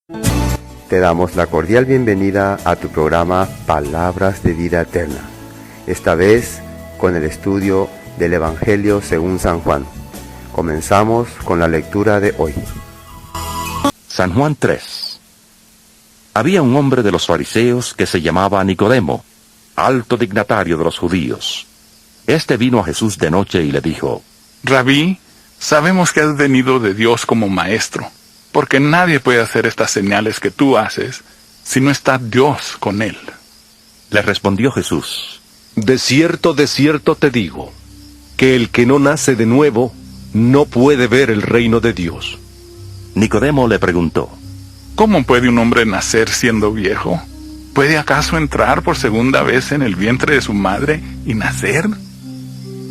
Te damos la cordial bienvenida a tu programa Palabras de Vida Eterna, esta vez con el estudio del Evangelio según San Juan. Comenzamos con la lectura de hoy. San Juan 3. Había un hombre de los fariseos que se llamaba Nicodemo, alto dignatario de los judíos. Este vino a Jesús de noche y le dijo: Rabí, sabemos que has venido de Dios como maestro, porque nadie puede hacer estas señales que tú haces si no está Dios con él. Le respondió Jesús: de cierto te digo, que el que no nace de nuevo no puede ver el reino de Dios. Nicodemo le preguntó: ¿Cómo puede un hombre nacer siendo viejo? ¿Puede acaso entrar por segunda vez en el vientre de su madre y nacer?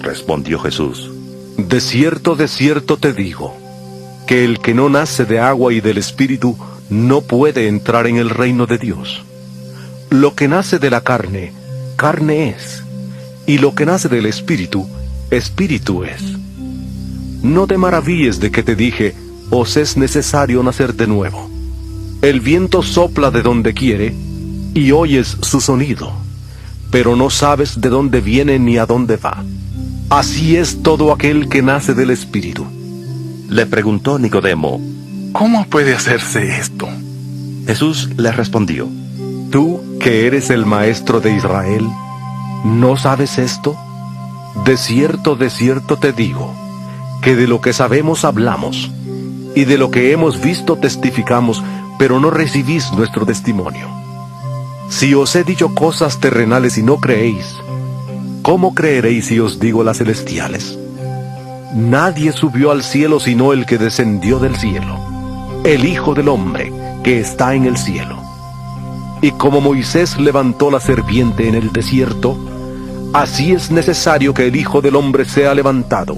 Respondió Jesús: de cierto te digo, que el que no nace de agua y del Espíritu no puede entrar en el reino de Dios. Lo que nace de la carne, carne es, y lo que nace del Espíritu, Espíritu es. No te maravilles de que te dije, os es necesario nacer de nuevo. El viento sopla de donde quiere, y oyes su sonido, pero no sabes de dónde viene ni a dónde va. Así es todo aquel que nace del Espíritu. Le preguntó Nicodemo: ¿Cómo puede hacerse esto? Jesús le respondió: Tú, que eres el maestro de Israel, ¿no sabes esto? De cierto te digo, que de lo que sabemos hablamos, y de lo que hemos visto testificamos, pero no recibís nuestro testimonio. Si os he dicho cosas terrenales y no creéis, ¿cómo creeréis si os digo las celestiales? Nadie subió al cielo sino el que descendió del cielo, el Hijo del Hombre que está en el cielo. Y como Moisés levantó la serpiente en el desierto, así es necesario que el Hijo del Hombre sea levantado,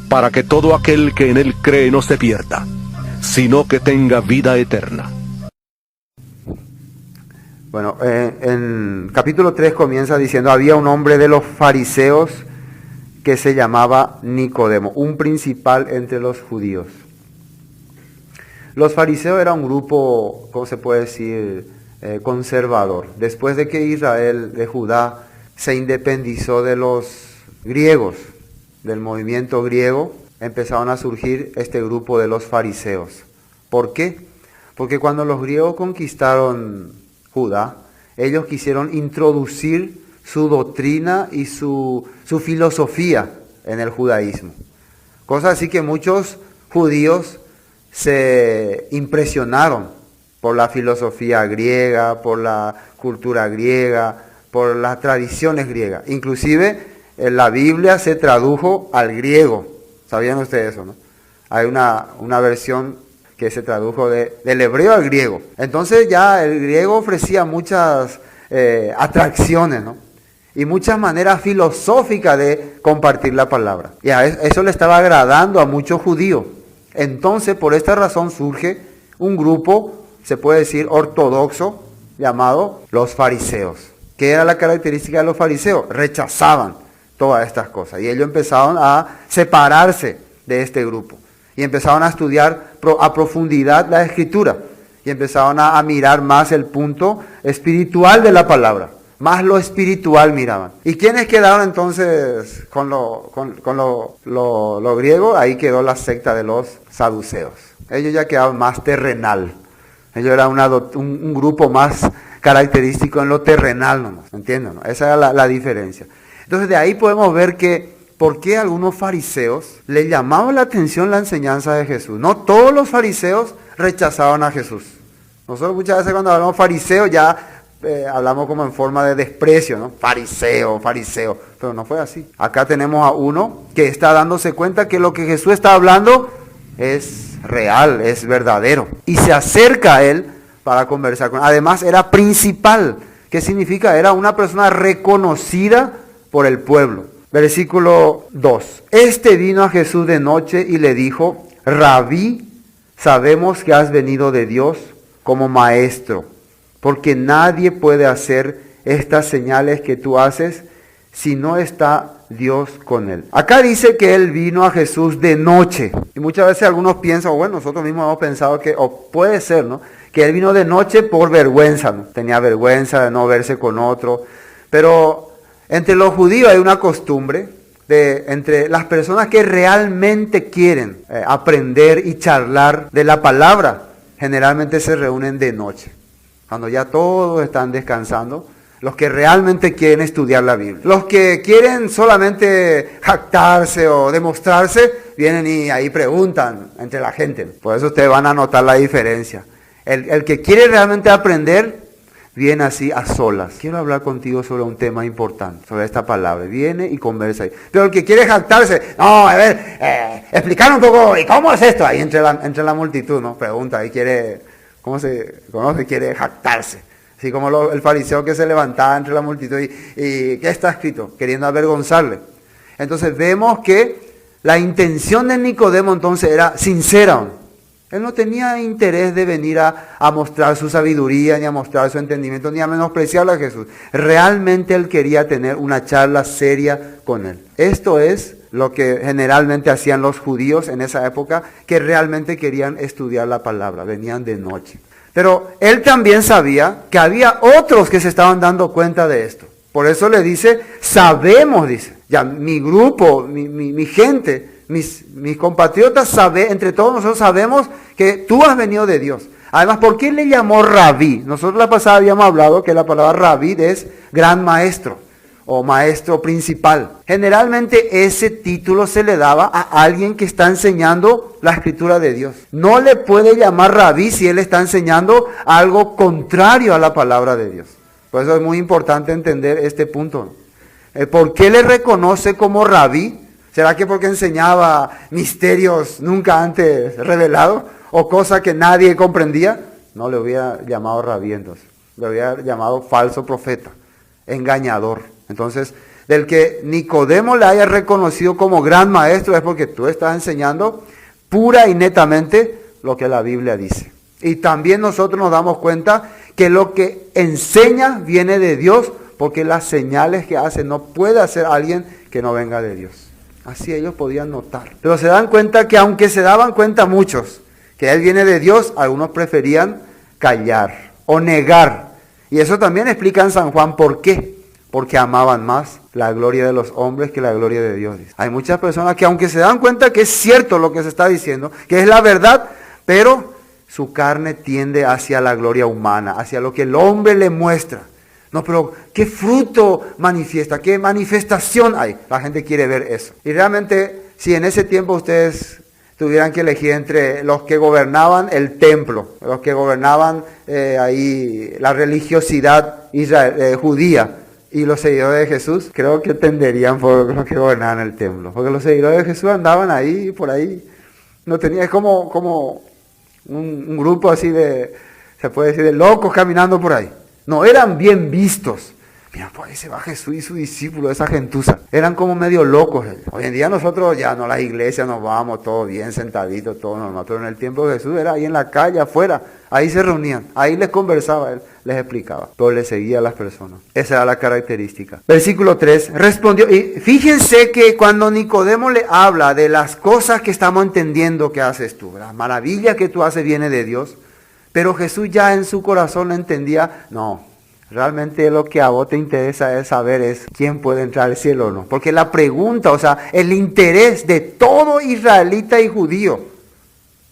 para que todo aquel que en él cree no se pierda, sino que tenga vida eterna. Bueno, en capítulo 3 comienza diciendo: había un hombre de los fariseos que se llamaba Nicodemo, un principal entre los judíos. Los fariseos eran un grupo, ¿cómo se puede decir?, conservador. Después de que Israel, de Judá, se independizó de los griegos, del movimiento griego, empezaron a surgir este grupo de los fariseos. ¿Por qué? Porque cuando los griegos conquistaron Judá, ellos quisieron introducir su doctrina y su filosofía en el judaísmo. Cosa así que muchos judíos se impresionaron por la filosofía griega, por la cultura griega, por las tradiciones griegas. Inclusive la Biblia se tradujo al griego. ¿Sabían ustedes eso, no? Hay una versión que se tradujo del hebreo al griego. Entonces ya el griego ofrecía muchas atracciones, ¿no? Y muchas maneras filosóficas de compartir la palabra. Y a eso le estaba agradando a muchos judíos. Entonces, por esta razón surge un grupo, se puede decir, ortodoxo, llamado los fariseos. ¿Qué era la característica de los fariseos? Rechazaban todas estas cosas. Y ellos empezaron a separarse de este grupo. Y empezaron a estudiar a profundidad la Escritura. Y empezaron a mirar más el punto espiritual de la palabra. Más lo espiritual miraban. ¿Y quiénes quedaron entonces con lo griego? Ahí quedó la secta de los saduceos. Ellos ya quedaban más terrenal. Ellos eran un grupo más característico en lo terrenal nomás. ¿Entienden? Esa era la diferencia. Entonces de ahí podemos ver que por qué a algunos fariseos les llamaba la atención la enseñanza de Jesús. No todos los fariseos rechazaban a Jesús. Nosotros muchas veces cuando hablamos fariseo ya hablamos como en forma de desprecio, ¿no? Fariseo, pero no fue así. Acá tenemos a uno que está dándose cuenta que lo que Jesús está hablando es real, es verdadero. Y se acerca a él para conversar con él. Además era principal. ¿Qué significa? Era una persona reconocida por el pueblo. Versículo 2. Este vino a Jesús de noche y le dijo: Rabí, sabemos que has venido de Dios como maestro, porque nadie puede hacer estas señales que tú haces si no está Dios con él. Acá dice que él vino a Jesús de noche. Y muchas veces algunos piensan, bueno, nosotros mismos hemos pensado que, o puede ser, ¿no?, que él vino de noche por vergüenza, ¿no? Tenía vergüenza de no verse con otro. Pero entre los judíos hay una costumbre entre las personas que realmente quieren aprender y charlar de la palabra, generalmente se reúnen de noche, cuando ya todos están descansando. Los que realmente quieren estudiar la Biblia. Los que quieren solamente jactarse o demostrarse, vienen y ahí preguntan entre la gente. Por eso ustedes van a notar la diferencia. El que quiere realmente aprender, viene así a solas. Quiero hablar contigo sobre un tema importante, sobre esta palabra. Viene y conversa ahí. Pero el que quiere jactarse, no, a ver, explicar un poco, ¿y cómo es esto? Ahí entre la multitud, ¿no? Pregunta, y quiere, ¿cómo se conoce? Quiere jactarse. Así como el fariseo que se levantaba entre la multitud y ¿qué está escrito? Queriendo avergonzarle. Entonces vemos que la intención de Nicodemo entonces era sincera. Él no tenía interés de venir a mostrar su sabiduría, ni a mostrar su entendimiento, ni a menospreciar a Jesús. Realmente él quería tener una charla seria con él. Esto es lo que generalmente hacían los judíos en esa época, que realmente querían estudiar la palabra. Venían de noche. Pero él también sabía que había otros que se estaban dando cuenta de esto. Por eso le dice, sabemos, dice, ya mi grupo, mi gente, mis compatriotas, entre todos nosotros sabemos que tú has venido de Dios. Además, ¿por qué le llamó rabí? Nosotros la pasada habíamos hablado que la palabra rabí es gran maestro o maestro principal. Generalmente ese título se le daba a alguien que está enseñando la escritura de Dios. No le puede llamar rabí si él está enseñando algo contrario a la palabra de Dios. Por eso es muy importante entender este punto. ¿Por qué le reconoce como rabí? ¿Será que porque enseñaba misterios nunca antes revelados o cosas que nadie comprendía? No le hubiera llamado rabí entonces. Le hubiera llamado falso profeta, engañador. Entonces, del que Nicodemo le haya reconocido como gran maestro es porque tú estás enseñando pura y netamente lo que la Biblia dice. Y también nosotros nos damos cuenta que lo que enseña viene de Dios, porque las señales que hace no puede hacer alguien que no venga de Dios. Así ellos podían notar. Pero se dan cuenta que aunque se daban cuenta muchos que él viene de Dios, algunos preferían callar o negar. Y eso también explica en San Juan por qué. Porque amaban más la gloria de los hombres que la gloria de Dios. Hay muchas personas que aunque se dan cuenta que es cierto lo que se está diciendo, que es la verdad, pero su carne tiende hacia la gloria humana, hacia lo que el hombre le muestra. No, pero ¿qué fruto manifiesta? ¿Qué manifestación hay? La gente quiere ver eso. Y realmente, si en ese tiempo ustedes tuvieran que elegir entre los que gobernaban el templo, los que gobernaban ahí la religiosidad judía, y los seguidores de Jesús, creo que tenderían por los que gobernaban el templo. Porque los seguidores de Jesús andaban ahí, por ahí. No tenía, es como un grupo así se puede decir, de locos caminando por ahí. No, eran bien vistos. Mira, por ahí se va Jesús y su discípulo, esa gentuza. Eran como medio locos ellos. Hoy en día nosotros ya no, las iglesias nos vamos, todo bien, sentaditos, todo normal. Pero en el tiempo de Jesús era ahí en la calle, afuera. Ahí se reunían, ahí les conversaba él, les explicaba. Pero le seguía a las personas. Esa era la característica. Versículo 3, respondió. Y fíjense que cuando Nicodemo le habla de las cosas que estamos entendiendo que haces tú, la maravilla que tú haces viene de Dios. Pero Jesús ya en su corazón entendía, no. Realmente lo que a vos te interesa es saber es quién puede entrar al cielo o no. Porque la pregunta, o sea, el interés de todo israelita y judío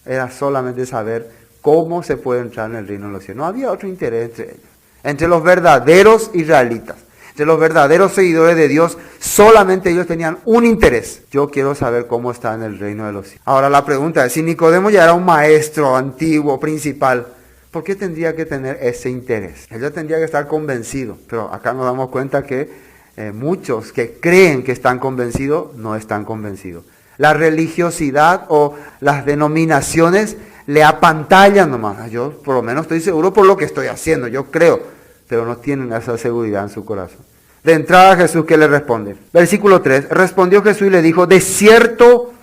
era solamente saber cómo se puede entrar en el reino de los cielos. No había otro interés entre ellos. Entre los verdaderos israelitas, entre los verdaderos seguidores de Dios, solamente ellos tenían un interés. Yo quiero saber cómo está en el reino de los cielos. Ahora la pregunta es, si Nicodemo ya era un maestro antiguo, principal, ¿por qué tendría que tener ese interés? Él ya tendría que estar convencido, pero acá nos damos cuenta que muchos que creen que están convencidos, no están convencidos. La religiosidad o las denominaciones le apantallan nomás. Yo por lo menos estoy seguro por lo que estoy haciendo, yo creo, pero no tienen esa seguridad en su corazón. De entrada Jesús, ¿qué le responde? Versículo 3, respondió Jesús y le dijo, de cierto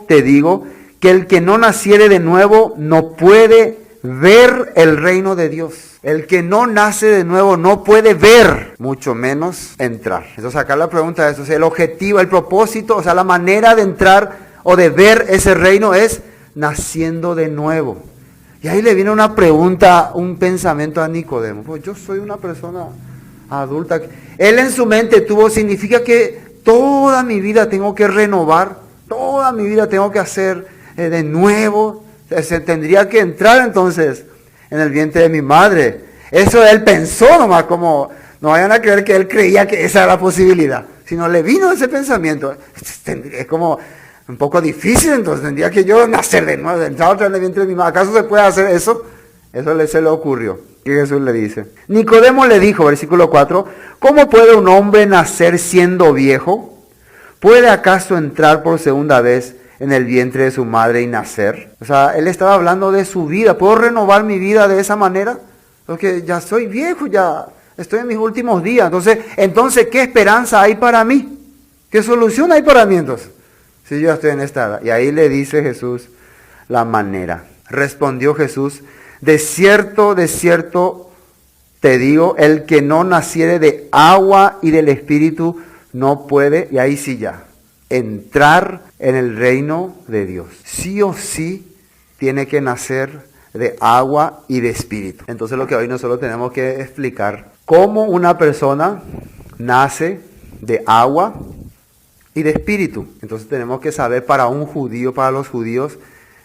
te digo, que el que no naciere de nuevo no puede ver el reino de Dios. El que no nace de nuevo no puede ver, mucho menos entrar. Entonces acá la pregunta es, el objetivo, el propósito, o sea, la manera de entrar o de ver ese reino es naciendo de nuevo. Y ahí le viene una pregunta, un pensamiento a Nicodemo. Pues yo soy una persona adulta. Él en su mente significa que toda mi vida tengo que renovar, toda mi vida tengo que hacer de nuevo. Se tendría que entrar entonces en el vientre de mi madre. Eso él pensó nomás, como no vayan a creer que él creía que esa era la posibilidad, sino le vino ese pensamiento. Es como un poco difícil, entonces tendría que yo nacer de nuevo, entrar otra vez en el vientre de mi madre. ¿Acaso se puede hacer eso? Eso se le ocurrió. Y Jesús le dice. Nicodemo le dijo, versículo 4, ¿cómo puede un hombre nacer siendo viejo? ¿Puede acaso entrar por segunda vez en el vientre de su madre y nacer? O sea, él estaba hablando de su vida. ¿Puedo renovar mi vida de esa manera? Porque ya soy viejo, ya estoy en mis últimos días. Entonces, ¿qué esperanza hay para mí? ¿Qué solución hay para mí entonces? Si yo estoy en esta edad. Y ahí le dice Jesús la manera. Respondió Jesús, de cierto te digo, el que no naciere de agua y del Espíritu no puede, y ahí sí ya, entrar en el reino de Dios. Sí o sí tiene que nacer de agua y de espíritu. Entonces lo que hoy nosotros tenemos que explicar, cómo una persona nace de agua y de espíritu. Entonces tenemos que saber para un judío, para los judíos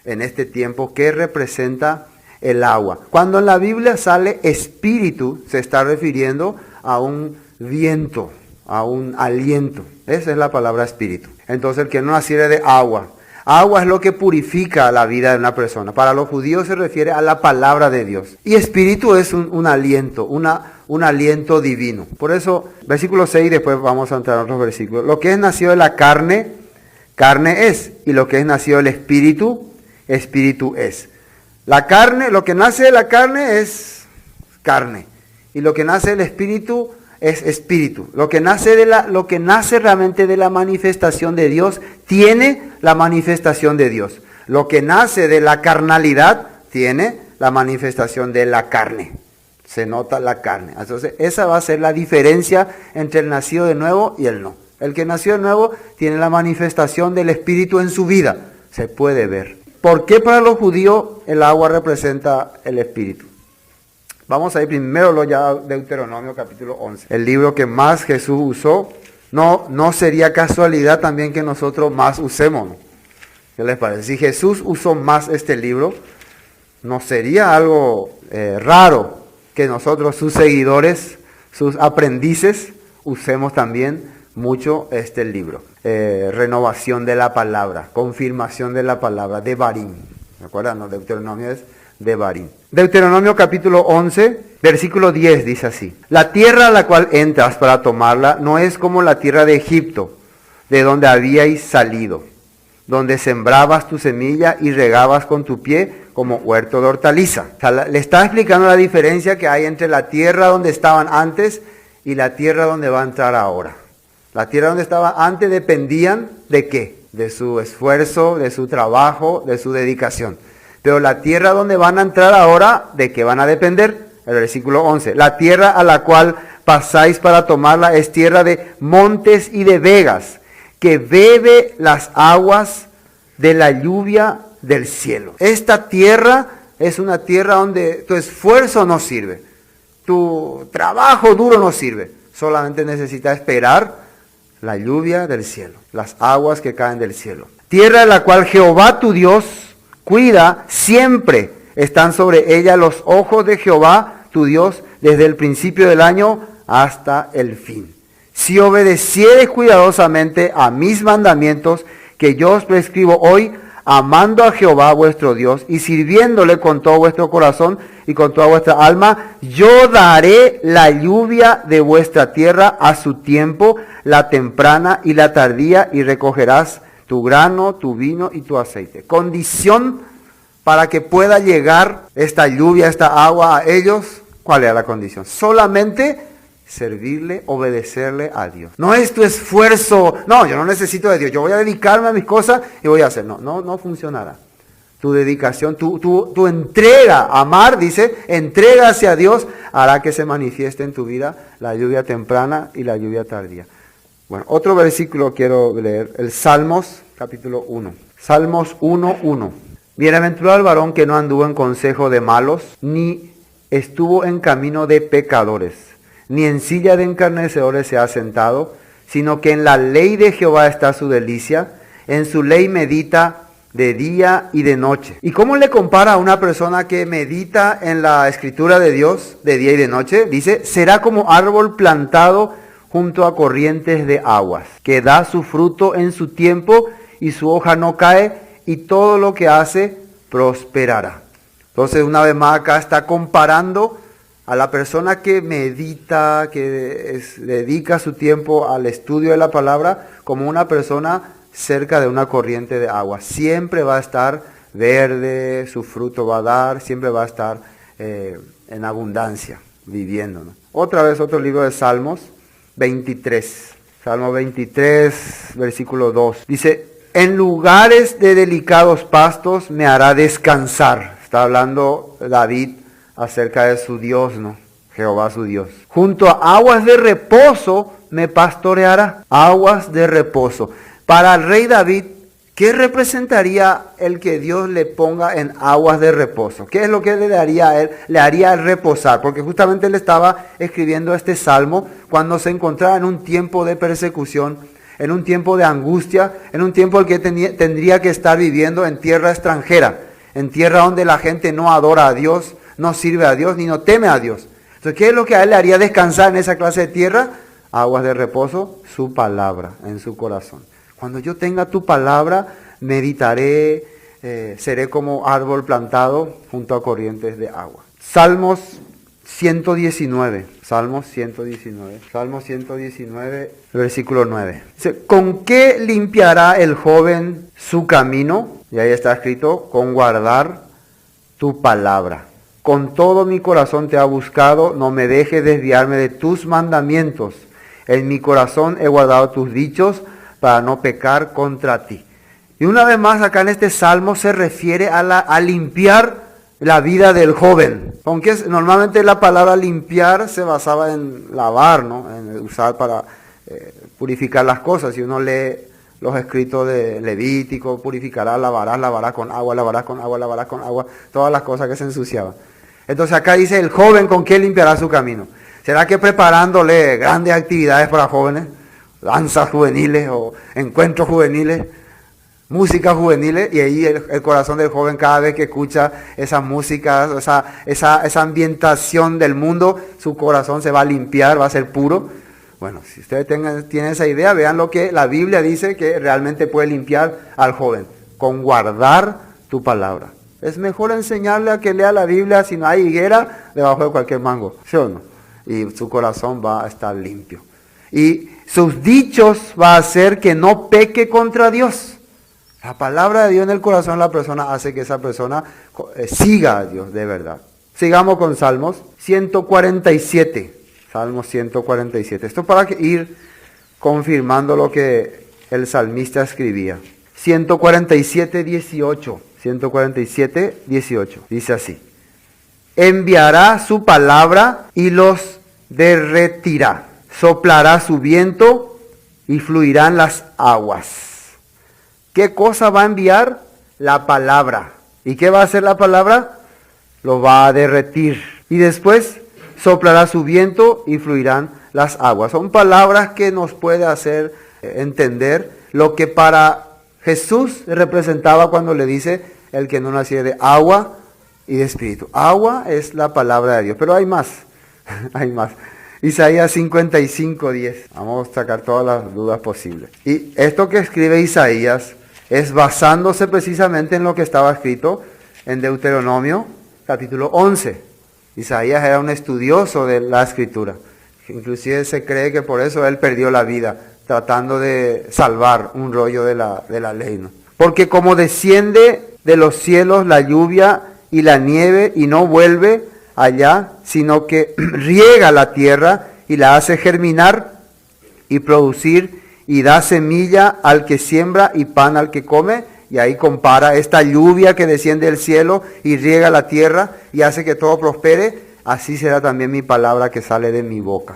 en este tiempo, qué representa el agua. Cuando en la Biblia sale espíritu, se está refiriendo a un viento, a un aliento. Esa es la palabra espíritu. Entonces el que no naciere de agua. Agua es lo que purifica la vida de una persona. Para los judíos se refiere a la palabra de Dios. Y espíritu es un aliento, un aliento divino. Por eso, versículo 6, después vamos a entrar en otros versículos. Lo que es nacido de la carne, carne es. Y lo que es nacido del espíritu, espíritu es. La carne, lo que nace de la carne es carne. Y lo que nace del espíritu es espíritu. Lo que nace realmente de la manifestación de Dios tiene la manifestación de Dios. Lo que nace de la carnalidad tiene la manifestación de la carne. Se nota la carne. Entonces esa va a ser la diferencia entre el nacido de nuevo y el no. El que nació de nuevo tiene la manifestación del Espíritu en su vida. Se puede ver. ¿Por qué para los judíos el agua representa el Espíritu? Vamos a ir primero ya a Deuteronomio capítulo 11. El libro que más Jesús usó. No sería casualidad también que nosotros más usemos, ¿no? ¿Qué les parece? Si Jesús usó más este libro, no sería algo raro que nosotros, sus seguidores, sus aprendices, usemos también mucho este libro. Renovación de la palabra, confirmación de la palabra, Devarim. ¿Se acuerdan? No, Deuteronomio es Devarim. Deuteronomio capítulo 11, versículo 10 dice así. La tierra a la cual entras para tomarla no es como la tierra de Egipto, de donde habíais salido, donde sembrabas tu semilla y regabas con tu pie como huerto de hortaliza. O sea, le está explicando la diferencia que hay entre la tierra donde estaban antes y la tierra donde va a entrar ahora. La tierra donde estaban antes dependían ¿de qué? De su esfuerzo, de su trabajo, de su dedicación. Pero la tierra donde van a entrar ahora, ¿de qué van a depender? El versículo 11. La tierra a la cual pasáis para tomarla es tierra de montes y de vegas, que bebe las aguas de la lluvia del cielo. Esta tierra es una tierra donde tu esfuerzo no sirve, tu trabajo duro no sirve. Solamente necesitas esperar la lluvia del cielo, las aguas que caen del cielo. Tierra en la cual Jehová tu Dios cuida siempre. Están sobre ella los ojos de Jehová tu Dios desde el principio del año hasta el fin. Si obedecieres cuidadosamente a mis mandamientos que yo os prescribo hoy, amando a Jehová vuestro Dios y sirviéndole con todo vuestro corazón y con toda vuestra alma, yo daré la lluvia de vuestra tierra a su tiempo, la temprana y la tardía, y recogerás tu grano, tu vino y tu aceite. Condición para que pueda llegar esta lluvia, esta agua a ellos. ¿Cuál era la condición? Solamente servirle, obedecerle a Dios. No es tu esfuerzo. No, yo no necesito de Dios. Yo voy a dedicarme a mis cosas y voy a hacer. No funcionará. Tu dedicación, tu entrega, amar, dice, entrega hacia Dios, hará que se manifieste en tu vida la lluvia temprana y la lluvia tardía. Bueno, otro versículo quiero leer, el Salmos, capítulo 1. Salmos 1:1. Bienaventurado el varón que no anduvo en consejo de malos, ni estuvo en camino de pecadores, ni en silla de escarnecedores se ha sentado, sino que en la ley de Jehová está su delicia, en su ley medita de día y de noche. ¿Y cómo le compara a una persona que medita en la escritura de Dios de día y de noche? Dice, será como árbol plantado junto a corrientes de aguas, que da su fruto en su tiempo y su hoja no cae, y todo lo que hace prosperará. Entonces, una vez más acá está comparando a la persona que medita, que dedica su tiempo al estudio de la palabra, como una persona cerca de una corriente de agua. Siempre va a estar verde, su fruto va a dar, siempre va a estar en abundancia, viviendo, ¿no? Otra vez otro libro de Salmos 23. Salmo 23, versículo 2. Dice, en lugares de delicados pastos me hará descansar. Está hablando David acerca de su Dios, ¿no? Jehová su Dios. Junto a aguas de reposo me pastoreará. Aguas de reposo. Para el rey David, ¿qué representaría el que Dios le ponga en aguas de reposo? ¿Qué es lo que le daría a él? Le haría reposar, porque justamente él estaba escribiendo este salmo cuando se encontraba en un tiempo de persecución, en un tiempo de angustia, en un tiempo en el que tendría que estar viviendo en tierra extranjera, en tierra donde la gente no adora a Dios, no sirve a Dios, ni no teme a Dios. Entonces, ¿qué es lo que a él le haría descansar en esa clase de tierra? Aguas de reposo, su palabra en su corazón. Cuando yo tenga tu palabra, meditaré, seré como árbol plantado junto a corrientes de agua. Salmos 119, Salmos 119, versículo 9. Dice, ¿con qué limpiará el joven su camino? Y ahí está escrito, con guardar tu palabra. Con todo mi corazón te ha buscado, no me dejes desviarme de tus mandamientos. En mi corazón he guardado tus dichos, para no pecar contra ti. Y una vez más acá en este salmo se refiere a limpiar la vida del joven. Aunque normalmente la palabra limpiar se basaba en lavar, ¿no? En usar para purificar las cosas. Si uno lee los escritos de Levítico, purificarás, lavarás con agua, lavarás con agua, todas las cosas que se ensuciaban. Entonces acá dice el joven con qué limpiará su camino. ¿Será que preparándole grandes actividades para jóvenes? Danzas juveniles o encuentros juveniles, músicas juveniles, y ahí el corazón del joven cada vez que escucha esas músicas, esa ambientación del mundo, su corazón se va a limpiar, va a ser puro. Bueno, si ustedes tienen esa idea, vean lo que la Biblia dice que realmente puede limpiar al joven, con guardar tu palabra. Es mejor enseñarle a que lea la Biblia si no hay higuera debajo de cualquier mango, ¿sí o no? Y su corazón va a estar limpio. Y sus dichos va a hacer que no peque contra Dios. La palabra de Dios en el corazón de la persona hace que esa persona siga a Dios de verdad. Sigamos con Salmos 147. Salmos 147. Esto para ir confirmando lo que el salmista escribía. 147, 18. 147, 18. Dice así. Enviará su palabra y los derretirá. Soplará su viento y fluirán las aguas. ¿Qué cosa va a enviar? La palabra. ¿Y qué va a hacer la palabra? Lo va a derretir. Y después soplará su viento y fluirán las aguas. Son palabras que nos puede hacer entender lo que para Jesús representaba cuando le dice el que no naciera de agua y de espíritu. Agua es la palabra de Dios, pero hay más, hay más. Isaías 55, 10. Vamos a sacar todas las dudas posibles. Y esto que escribe Isaías es basándose precisamente en lo que estaba escrito en Deuteronomio capítulo 11. Isaías era un estudioso de la escritura. Inclusive se cree que por eso él perdió la vida, tratando de salvar un rollo de la ley, ¿no? Porque como desciende de los cielos la lluvia y la nieve y no vuelve allá, sino que riega la tierra y la hace germinar y producir y da semilla al que siembra y pan al que come, Y ahí compara esta lluvia que desciende del cielo y riega la tierra y hace que todo prospere, así será también mi palabra que sale de mi boca.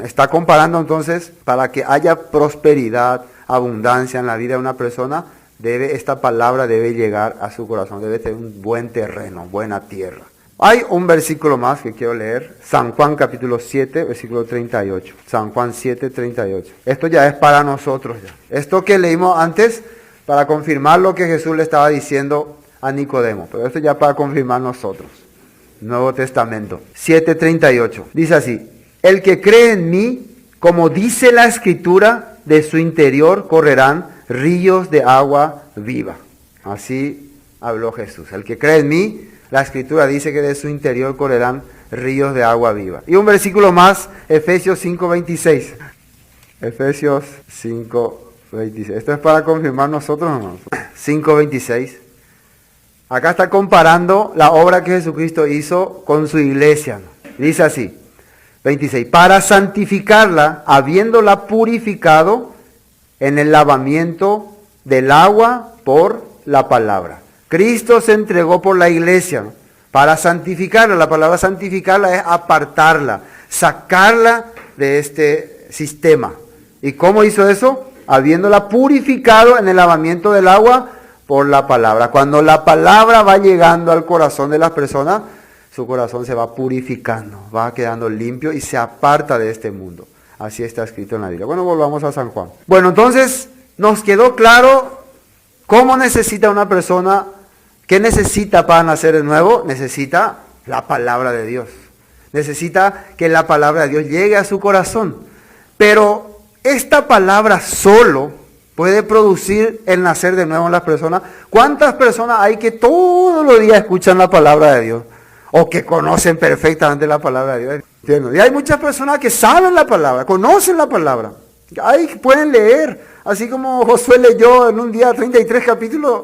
Está comparando entonces, para que haya prosperidad, abundancia en la vida de una persona, esta palabra debe llegar a su corazón, debe tener un buen terreno, buena tierra. Hay un versículo más que quiero leer, San Juan capítulo 7, versículo 38. San Juan 7, 38. Esto ya es para nosotros ya. Esto que leímos antes, para confirmar lo que Jesús le estaba diciendo a Nicodemo, pero esto ya para confirmar nosotros. Nuevo Testamento, 7:38. Dice así: el que cree en mí, como dice la Escritura, de su interior correrán ríos de agua viva. Así habló Jesús. El que cree en mí, la Escritura dice que de su interior correrán ríos de agua viva. Y un versículo más, Efesios 5:26. Efesios 5:26. Esto es para confirmar nosotros, hermanos. 5:26. Acá está comparando la obra que Jesucristo hizo con su iglesia. Dice así, 26. Para santificarla, habiéndola purificado en el lavamiento del agua por la palabra. Cristo se entregó por la iglesia para santificarla. La palabra santificarla es apartarla, sacarla de este sistema. ¿Y cómo hizo eso? Habiéndola purificado en el lavamiento del agua por la palabra. Cuando la palabra va llegando al corazón de las personas, su corazón se va purificando, va quedando limpio y se aparta de este mundo. Así está escrito en la Biblia. Bueno, volvamos a San Juan. Bueno, entonces nos quedó claro cómo necesita una persona. ¿Qué necesita para nacer de nuevo? Necesita la palabra de Dios. Necesita que la palabra de Dios llegue a su corazón. Pero esta palabra solo puede producir el nacer de nuevo en las personas. ¿Cuántas personas hay que todos los días escuchan la palabra de Dios? O que conocen perfectamente la palabra de Dios. ¿Entiendes? Y hay muchas personas que saben la palabra, conocen la palabra. Ahí pueden leer. Así como Josué leyó en un día 33 capítulos.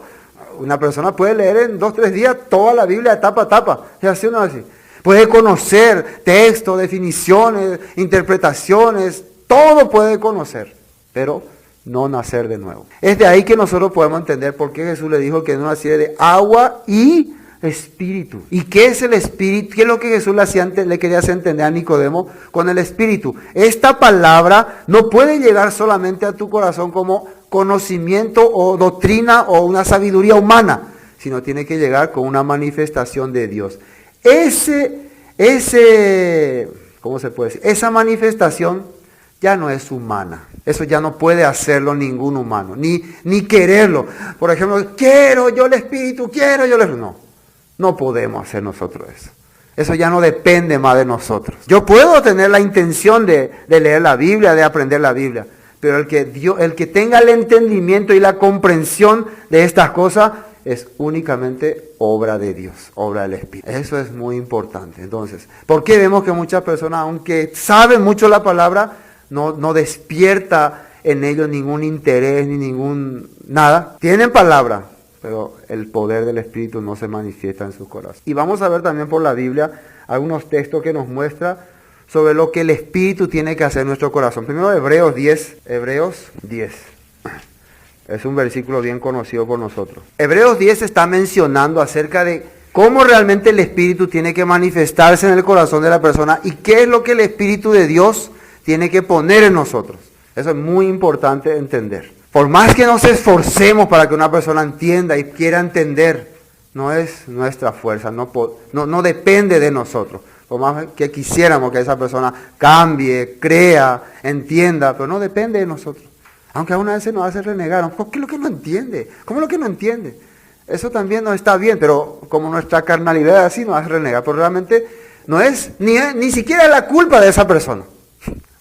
Una persona puede leer en 2-3 días toda la Biblia de tapa a tapa. ¿Es así o no es así? Puede conocer textos, definiciones, interpretaciones. Todo puede conocer. Pero no nacer de nuevo. Es de ahí que nosotros podemos entender por qué Jesús le dijo que no naciera de agua y espíritu. ¿Y qué es el espíritu? ¿Qué es lo que Jesús le quería hacer entender a Nicodemo con el espíritu? Esta palabra no puede llegar solamente a tu corazón como conocimiento o doctrina o una sabiduría humana, sino tiene que llegar con una manifestación de Dios. ¿Cómo se puede decir? Esa manifestación ya no es humana. Eso ya no puede hacerlo ningún humano, ni quererlo. Por ejemplo, quiero yo el espíritu, no podemos hacer nosotros eso. Eso ya no depende más de nosotros. Yo puedo tener la intención de leer la Biblia, de aprender la Biblia, pero el que tenga el entendimiento y la comprensión de estas cosas es únicamente obra de Dios, obra del Espíritu. Eso es muy importante. Entonces, ¿por qué vemos que muchas personas, aunque saben mucho la palabra, no despierta en ellos ningún interés ni nada? Tienen palabra, pero el poder del Espíritu no se manifiesta en sus corazones. Y vamos a ver también por la Biblia algunos textos que nos muestran sobre lo que el Espíritu tiene que hacer en nuestro corazón. Primero Hebreos 10. Es un versículo bien conocido por nosotros. Hebreos 10 está mencionando acerca de cómo realmente el Espíritu tiene que manifestarse en el corazón de la persona y qué es lo que el Espíritu de Dios tiene que poner en nosotros. Eso es muy importante entender. Por más que nos esforcemos para que una persona entienda y quiera entender, no es nuestra fuerza, no depende de nosotros. Por más que quisiéramos que esa persona cambie, crea, entienda, pero no depende de nosotros. Aunque a una vez nos hace renegar, ¿por qué es lo que no entiende? ¿Cómo es lo que no entiende? Eso también no está bien, pero como nuestra carnalidad así nos hace renegar, pero realmente no es ni siquiera la culpa de esa persona.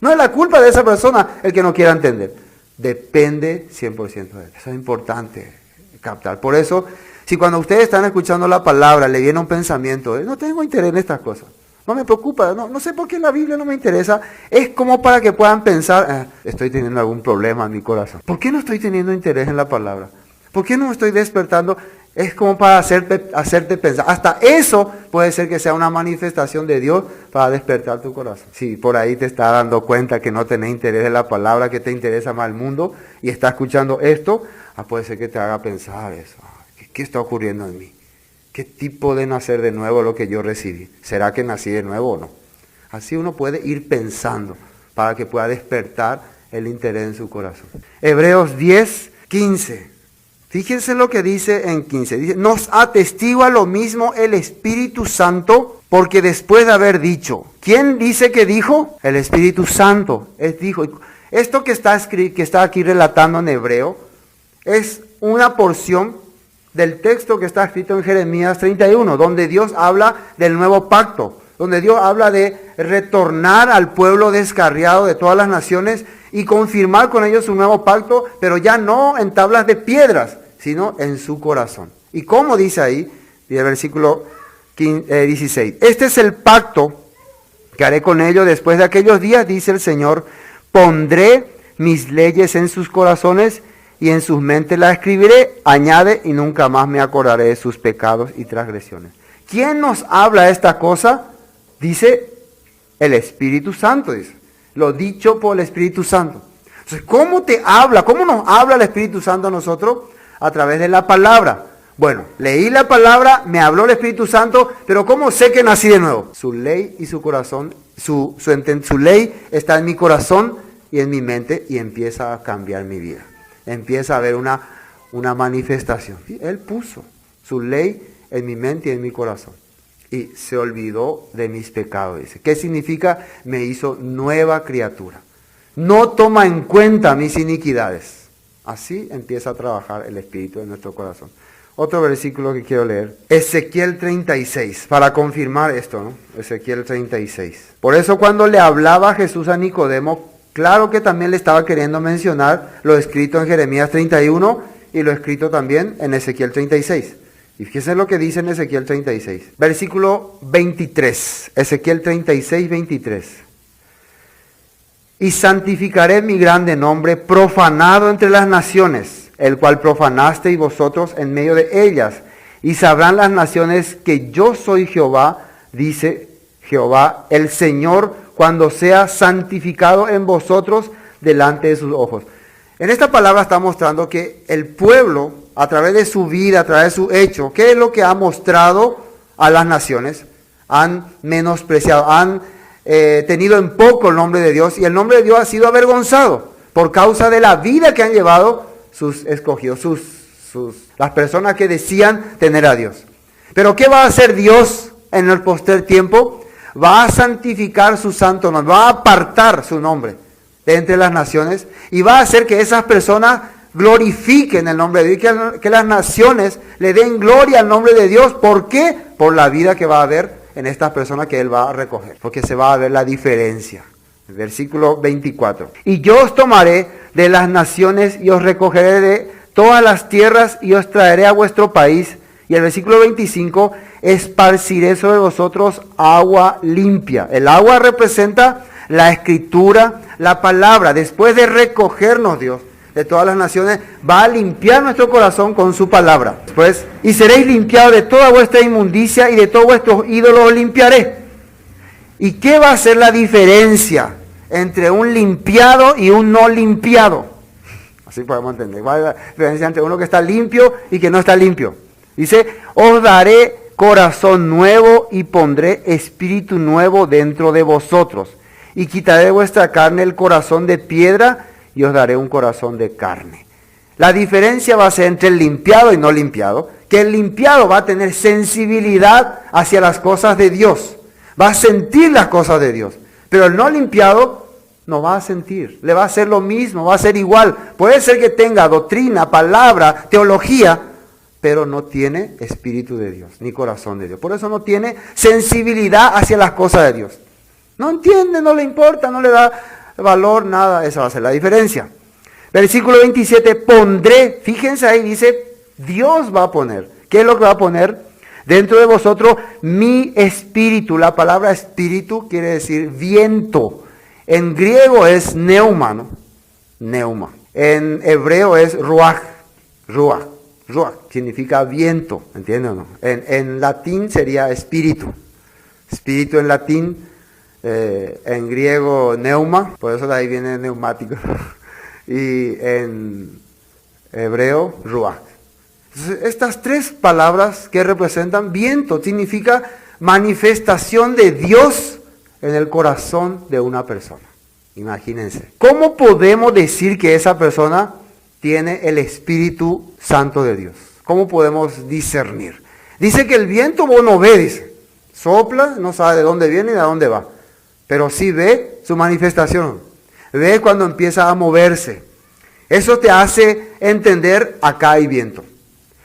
No es la culpa de esa persona el que no quiera entender. Depende 100% de él. Eso es importante captar. Por eso, si cuando ustedes están escuchando la palabra, le viene un pensamiento, no tengo interés en estas cosas, no me preocupa, no sé por qué la Biblia no me interesa, es como para que puedan pensar, estoy teniendo algún problema en mi corazón. ¿Por qué no estoy teniendo interés en la palabra? ¿Por qué no me estoy despertando? Es como para hacerte pensar. Hasta eso puede ser que sea una manifestación de Dios para despertar tu corazón. Si por ahí te estás dando cuenta que no tenés interés en la palabra, que te interesa más el mundo y estás escuchando esto, puede ser que te haga pensar eso. ¿Qué está ocurriendo en mí? ¿Qué tipo de nacer de nuevo es lo que yo recibí? ¿Será que nací de nuevo o no? Así uno puede ir pensando para que pueda despertar el interés en su corazón. Hebreos 10, 15. Fíjense lo que dice en 15. Dice, nos atestigua lo mismo el Espíritu Santo, porque después de haber dicho, ¿quién dice que dijo? El Espíritu Santo. Dijo. Esto que está aquí relatando en hebreo es una porción del texto que está escrito en Jeremías 31, donde Dios habla del nuevo pacto, donde Dios habla de retornar al pueblo descarriado de todas las naciones y confirmar con ellos un nuevo pacto, pero ya no en tablas de piedras, sino en su corazón. ¿Y cómo dice ahí? Y el versículo 16. Este es el pacto que haré con ellos después de aquellos días, dice el Señor. Pondré mis leyes en sus corazones y en sus mentes las escribiré. Añade, y nunca más me acordaré de sus pecados y transgresiones. ¿Quién nos habla esta cosa? Dice el Espíritu Santo, dice. Lo dicho por el Espíritu Santo. Entonces, ¿cómo te habla? ¿Cómo nos habla el Espíritu Santo a nosotros? A través de la palabra. Bueno, leí la palabra, me habló el Espíritu Santo, pero ¿cómo sé que nací de nuevo? Su ley y su corazón, su ley está en mi corazón y en mi mente y empieza a cambiar mi vida. Empieza a haber una manifestación. Él puso su ley en mi mente y en mi corazón. Y se olvidó de mis pecados, dice. ¿Qué significa? Me hizo nueva criatura. No toma en cuenta mis iniquidades. Así empieza a trabajar el Espíritu en nuestro corazón. Otro versículo que quiero leer. Ezequiel 36, para confirmar esto, ¿no? Ezequiel 36. Por eso cuando le hablaba Jesús a Nicodemo, claro que también le estaba queriendo mencionar lo escrito en Jeremías 31 y lo escrito también en Ezequiel 36. Y fíjense lo que dice en Ezequiel 36. Versículo 23. Ezequiel 36, 23. Y santificaré mi grande nombre, profanado entre las naciones, el cual profanasteis vosotros en medio de ellas. Y sabrán las naciones que yo soy Jehová, dice Jehová, el Señor, cuando sea santificado en vosotros delante de sus ojos. En esta palabra está mostrando que el pueblo, a través de su vida, a través de su hecho, ¿qué es lo que ha mostrado a las naciones? Han menospreciado, han tenido en poco el nombre de Dios, y el nombre de Dios ha sido avergonzado por causa de la vida que han llevado sus escogidos, las personas que decían tener a Dios. Pero ¿qué va a hacer Dios en el postrer tiempo? Va a santificar su santo nombre, va a apartar su nombre de entre las naciones y va a hacer que esas personas glorifiquen el nombre de Dios, que las naciones le den gloria al nombre de Dios. ¿Por qué? Por la vida que va a haber en estas personas que Él va a recoger, porque se va a ver la diferencia. Versículo 24. Y yo os tomaré de las naciones y os recogeré de todas las tierras y os traeré a vuestro país. Y el versículo 25, esparciré sobre vosotros agua limpia. El agua representa la escritura, la palabra. Después de recogernos Dios de todas las naciones, va a limpiar nuestro corazón con su palabra. Después, y seréis limpiados de toda vuestra inmundicia y de todos vuestros ídolos os limpiaré. ¿Y qué va a ser la diferencia entre un limpiado y un no limpiado? Así podemos entender. ¿Cuál es la diferencia entre uno que está limpio y que no está limpio? Dice, os daré corazón nuevo y pondré espíritu nuevo dentro de vosotros. Y quitaré de vuestra carne el corazón de piedra y os daré un corazón de carne. La diferencia va a ser entre el limpiado y no limpiado, que el limpiado va a tener sensibilidad hacia las cosas de Dios. Va a sentir las cosas de Dios. Pero el no limpiado no va a sentir. Le va a hacer lo mismo, va a ser igual. Puede ser que tenga doctrina, palabra, teología, pero no tiene espíritu de Dios, ni corazón de Dios. Por eso no tiene sensibilidad hacia las cosas de Dios. No entiende, no le importa, no le da valor, nada. Esa va a ser la diferencia. Versículo 27, pondré, fíjense ahí, dice, Dios va a poner. ¿Qué es lo que va a poner? Dentro de vosotros mi espíritu. La palabra espíritu quiere decir viento. En griego es neuma, ¿no? Neuma. En hebreo es ruach. Ruach. Ruach significa viento, ¿entienden o no? En latín sería espíritu. Espíritu en latín, en griego neuma, por eso de ahí viene neumático. Y en hebreo, ruach. Entonces, estas tres palabras que representan viento, significa manifestación de Dios en el corazón de una persona. Imagínense. ¿Cómo podemos decir que esa persona tiene el Espíritu Santo de Dios? ¿Cómo podemos discernir? Dice que el viento vos no ve, dice. Sopla, no sabe de dónde viene ni de dónde va. Pero sí ve su manifestación. Ve cuando empieza a moverse. Eso te hace entender, acá hay viento.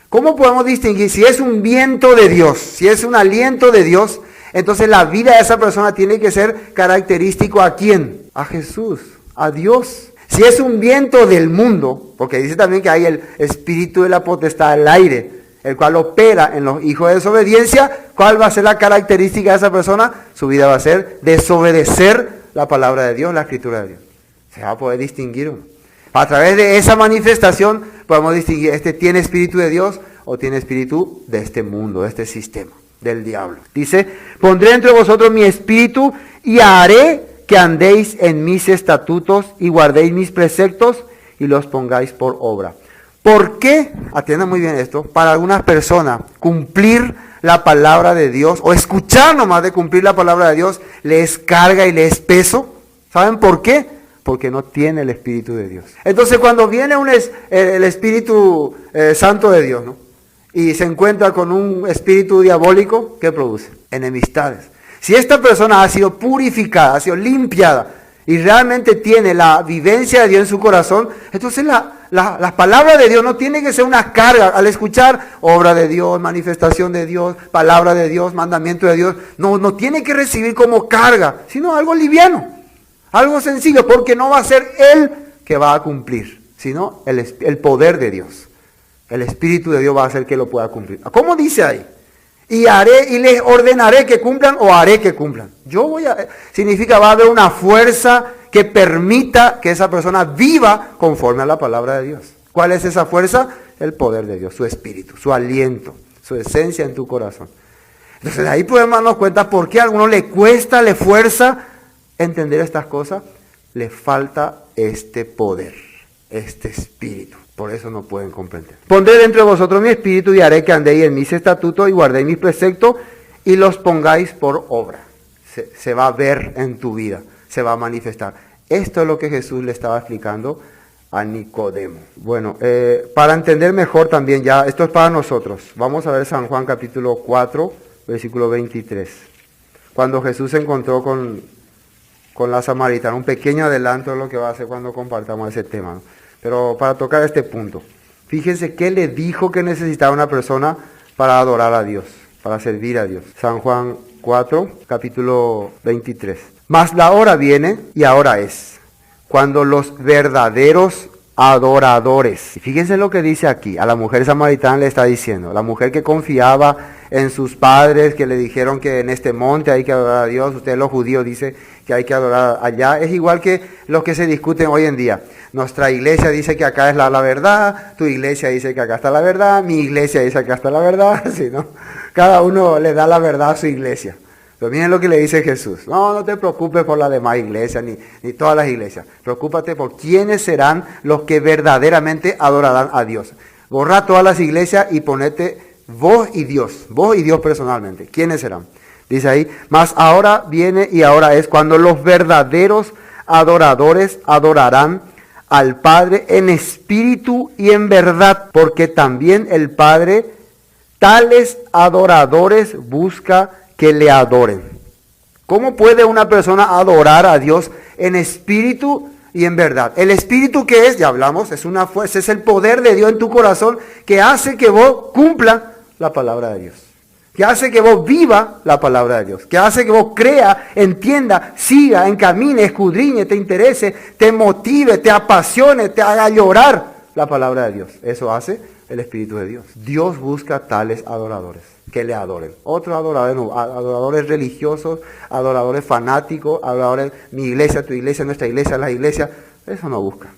¿Cómo podemos distinguir si es un viento de Dios, si es un aliento de Dios? Entonces la vida de esa persona tiene que ser característico ¿a quién? A Jesús, a Dios. Si es un viento del mundo, porque dice también que hay el espíritu de la potestad del aire, el cual opera en los hijos de desobediencia, ¿cuál va a ser la característica de esa persona? Su vida va a ser desobedecer la palabra de Dios, la escritura de Dios. Se va a poder distinguir uno. A través de esa manifestación podemos distinguir, este tiene espíritu de Dios o tiene espíritu de este mundo, de este sistema, del diablo. Dice, pondré entre vosotros mi espíritu y haré que andéis en mis estatutos y guardéis mis preceptos y los pongáis por obra. ¿Por qué? Atiendan muy bien esto. Para algunas personas, cumplir la palabra de Dios o escuchar nomás de cumplir la palabra de Dios les carga y les peso. ¿Saben por qué? Porque no tiene el Espíritu de Dios. Entonces cuando viene el Espíritu Santo de Dios, ¿no? Y se encuentra con un espíritu diabólico, ¿qué produce? Enemistades. Si esta persona ha sido purificada, ha sido limpiada y realmente tiene la vivencia de Dios en su corazón, entonces la palabra de Dios no tiene que ser una carga. Al escuchar obra de Dios, manifestación de Dios, palabra de Dios, mandamiento de Dios, no tiene que recibir como carga, sino algo liviano, algo sencillo, porque no va a ser Él que va a cumplir, sino el poder de Dios. El Espíritu de Dios va a hacer que lo pueda cumplir. ¿Cómo dice ahí? Y haré y les ordenaré que cumplan o haré que cumplan. Significa va a haber una fuerza que permita que esa persona viva conforme a la palabra de Dios. ¿Cuál es esa fuerza? El poder de Dios, su espíritu, su aliento, su esencia en tu corazón. Entonces de ahí podemos darnos cuenta por qué a alguno le cuesta, le fuerza entender estas cosas. Le falta este poder, este espíritu. Por eso no pueden comprender. Pondré dentro de vosotros mi espíritu y haré que andéis en mis estatutos y guardéis mis preceptos y los pongáis por obra. Se va a ver en tu vida, se va a manifestar. Esto es lo que Jesús le estaba explicando a Nicodemo. Bueno, para entender mejor también ya, esto es para nosotros. Vamos a ver San Juan capítulo 4, versículo 23. Cuando Jesús se encontró con la samaritana, un pequeño adelanto de lo que va a hacer cuando compartamos ese tema, ¿no? Pero para tocar este punto, fíjense qué le dijo que necesitaba una persona para adorar a Dios, para servir a Dios. San Juan 4, capítulo 23. Mas la hora viene y ahora es, cuando los verdaderos adoradores, y fíjense lo que dice aquí, a la mujer samaritana le está diciendo, la mujer que confiaba en sus padres, que le dijeron que en este monte hay que adorar a Dios, ustedes los judíos dicen que hay que adorar allá, es igual que los que se discuten hoy en día. Nuestra iglesia dice que acá es la verdad, tu iglesia dice que acá está la verdad, mi iglesia dice que acá está la verdad, ¿sí, no? Cada uno le da la verdad a su iglesia. Pero miren lo que le dice Jesús. No te preocupes por las demás iglesias, ni todas las iglesias. Preocúpate por quiénes serán los que verdaderamente adorarán a Dios. Borra todas las iglesias y ponete vos y Dios personalmente. ¿Quiénes serán? Dice ahí, mas ahora viene y ahora es cuando los verdaderos adoradores adorarán al Padre en espíritu y en verdad, porque también el Padre tales adoradores busca que le adoren. ¿Cómo puede una persona adorar a Dios en espíritu y en verdad? El espíritu, que es, ya hablamos, es una fuerza, es el poder de Dios en tu corazón que hace que vos cumpla la palabra de Dios, que hace que vos viva la palabra de Dios, que hace que vos crea, entienda, siga, encamine, escudriñe, te interese, te motive, te apasione, te haga llorar la palabra de Dios. Eso hace el Espíritu de Dios. Dios busca tales adoradores que le adoren. Otros adoradores no, adoradores religiosos, adoradores fanáticos, adoradores, mi iglesia, tu iglesia, nuestra iglesia, la iglesia, eso no busca.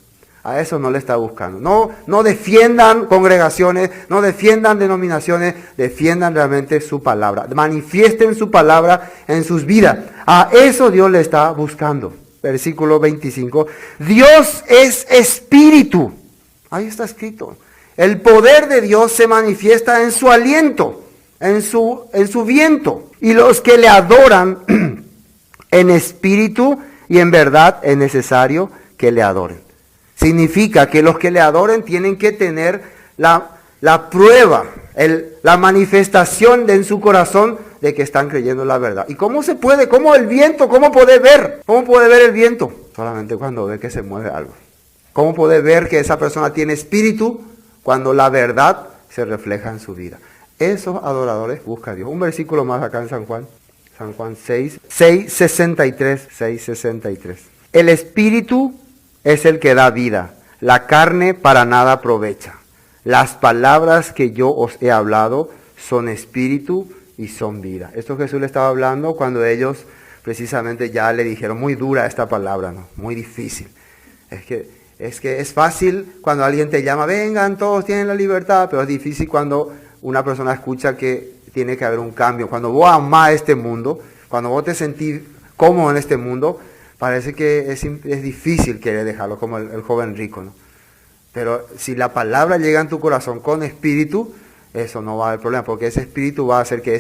A eso no le está buscando. No defiendan congregaciones, no defiendan denominaciones, defiendan realmente su palabra. Manifiesten su palabra en sus vidas. A eso Dios le está buscando. Versículo 25. Dios es espíritu. Ahí está escrito. El poder de Dios se manifiesta en su aliento, en su viento. Y los que le adoran en espíritu y en verdad es necesario que le adoren. Significa que los que le adoren tienen que tener la prueba, la manifestación en su corazón de que están creyendo la verdad. ¿Y cómo se puede? ¿Cómo el viento? ¿Cómo puede ver? ¿Cómo puede ver el viento? Solamente cuando ve que se mueve algo. ¿Cómo puede ver que esa persona tiene espíritu? Cuando la verdad se refleja en su vida. Esos adoradores buscan a Dios. Un versículo más acá en San Juan 6:63. El espíritu es el que da vida. La carne para nada aprovecha. Las palabras que yo os he hablado son espíritu y son vida. Esto Jesús le estaba hablando cuando ellos precisamente ya le dijeron, muy dura esta palabra, ¿no? Muy difícil. Es que es fácil cuando alguien te llama, vengan, todos tienen la libertad, pero es difícil cuando una persona escucha que tiene que haber un cambio. Cuando vos amás este mundo, cuando vos te sentís cómodo en este mundo, parece que es difícil querer dejarlo, como el joven rico, ¿no? Pero si la palabra llega en tu corazón con espíritu, eso no va a haber problema, porque ese espíritu va a hacer que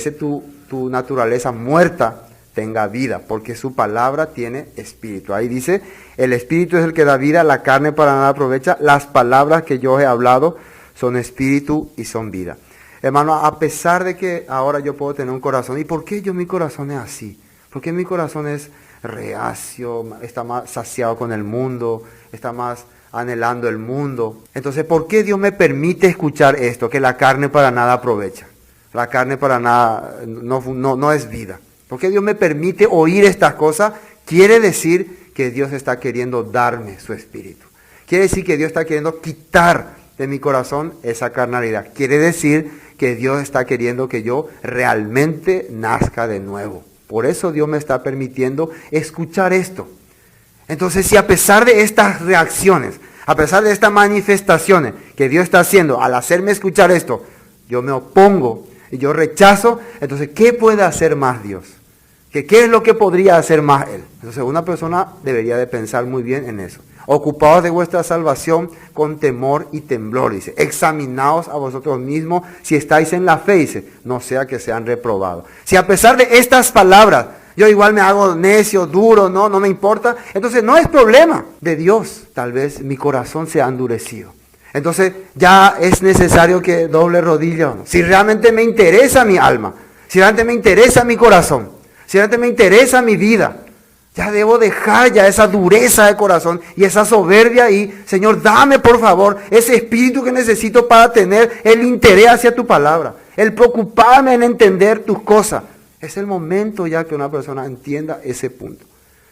tu naturaleza muerta tenga vida, porque su palabra tiene espíritu. Ahí dice, el espíritu es el que da vida, la carne para nada aprovecha, las palabras que yo he hablado son espíritu y son vida. Hermano, a pesar de que ahora yo puedo tener un corazón, ¿y por qué mi corazón es así? ¿Por qué mi corazón es reacio, está más saciado con el mundo, está más anhelando el mundo? Entonces, ¿por qué Dios me permite escuchar esto? Que la carne para nada aprovecha. La carne para nada no es vida. ¿Por qué Dios me permite oír estas cosas? Quiere decir que Dios está queriendo darme su espíritu. Quiere decir que Dios está queriendo quitar de mi corazón esa carnalidad. Quiere decir que Dios está queriendo que yo realmente nazca de nuevo. Por eso Dios me está permitiendo escuchar esto. Entonces, si a pesar de estas reacciones, a pesar de estas manifestaciones que Dios está haciendo al hacerme escuchar esto, yo me opongo y yo rechazo, entonces, ¿qué puede hacer más Dios? ¿Qué es lo que podría hacer más Él? Entonces, una persona debería de pensar muy bien en eso. Ocupaos de vuestra salvación con temor y temblor, dice. Examinaos a vosotros mismos si estáis en la fe, dice, no sea que sean reprobados. Si a pesar de estas palabras, yo igual me hago necio, duro, no me importa, entonces no es problema de Dios. Tal vez mi corazón se ha endurecido. Entonces ya es necesario que doble rodilla. Si realmente me interesa mi alma, si realmente me interesa mi corazón, si realmente me interesa mi vida, ya debo dejar ya esa dureza de corazón y esa soberbia y, Señor, dame por favor ese espíritu que necesito para tener el interés hacia tu palabra, el preocuparme en entender tus cosas. Es el momento ya que una persona entienda ese punto.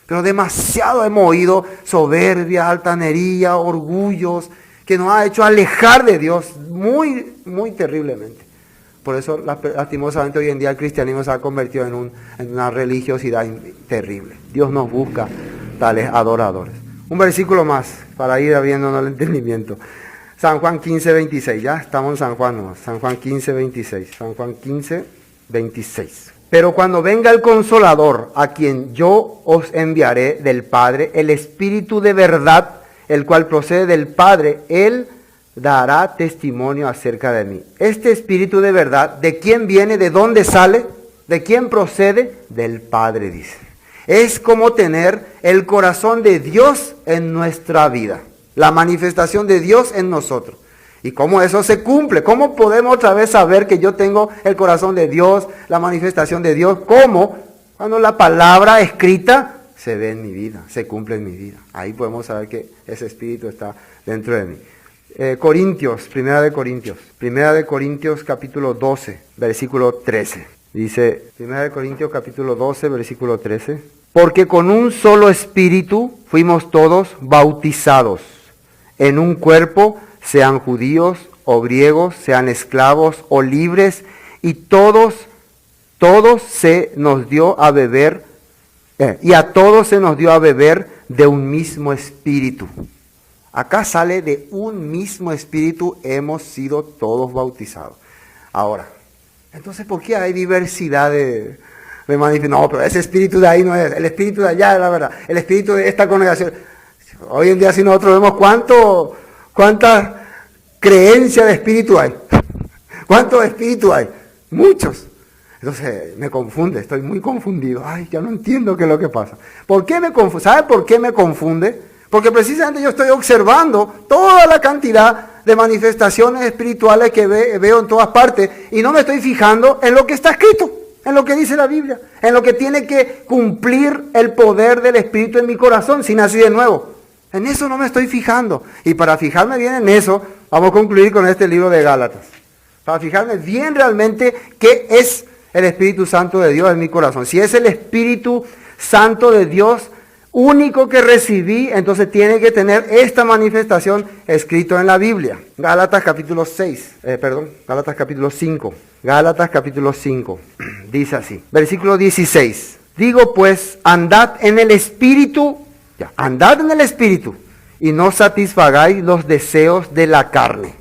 Pero demasiado hemos oído soberbia, altanería, orgullos, que nos ha hecho alejar de Dios muy, muy terriblemente. Por eso, lastimosamente, hoy en día el cristianismo se ha convertido en una religiosidad terrible. Dios nos busca tales adoradores. Un versículo más para ir abriéndonos el entendimiento. San Juan 15:26. Ya estamos en San Juan nomás. San Juan 15:26. San Juan 15:26. Pero cuando venga el Consolador, a quien yo os enviaré del Padre, el Espíritu de verdad, el cual procede del Padre, Él dará testimonio acerca de mí. Este Espíritu de verdad, ¿de quién viene? ¿De dónde sale? ¿De quién procede? Del Padre, dice. Es como tener el corazón de Dios en nuestra vida. La manifestación de Dios en nosotros. ¿Y cómo eso se cumple? ¿Cómo podemos otra vez saber que yo tengo el corazón de Dios, la manifestación de Dios? ¿Cómo? Cuando la palabra escrita se ve en mi vida, se cumple en mi vida. Ahí podemos saber que ese Espíritu está dentro de mí. Primera de Corintios capítulo 12, versículo 13. Dice, Primera de Corintios capítulo 12, versículo 13. Porque con un solo espíritu fuimos todos bautizados en un cuerpo, sean judíos o griegos, sean esclavos o libres, y todos se nos dio a beber, y a todos se nos dio a beber de un mismo espíritu. Acá sale de un mismo espíritu hemos sido todos bautizados. Ahora, entonces, ¿por qué hay diversidad de manifestaciones? No, pero ese espíritu de ahí no es, el espíritu de allá es la verdad, el espíritu de esta congregación. Hoy en día si nosotros vemos cuántas creencia de espíritu hay? ¿Cuántos espíritus hay? Muchos. Entonces me confunde, estoy muy confundido. Ay, ya no entiendo qué es lo que pasa. ¿Por qué me confunde? ¿Sabe por qué me confunde? Porque precisamente yo estoy observando toda la cantidad de manifestaciones espirituales que veo en todas partes y no me estoy fijando en lo que está escrito, en lo que dice la Biblia, en lo que tiene que cumplir el poder del Espíritu en mi corazón si nací de nuevo. En eso no me estoy fijando. Y para fijarme bien en eso, vamos a concluir con este libro de Gálatas. Para fijarme bien realmente qué es el Espíritu Santo de Dios en mi corazón. Si es el Espíritu Santo de Dios único que recibí, entonces tiene que tener esta manifestación escrito en la Biblia. Gálatas capítulo 5. Gálatas capítulo 5. Dice así, versículo 16. Digo pues, andad en el Espíritu, andad en el Espíritu, y no satisfagáis los deseos de la carne.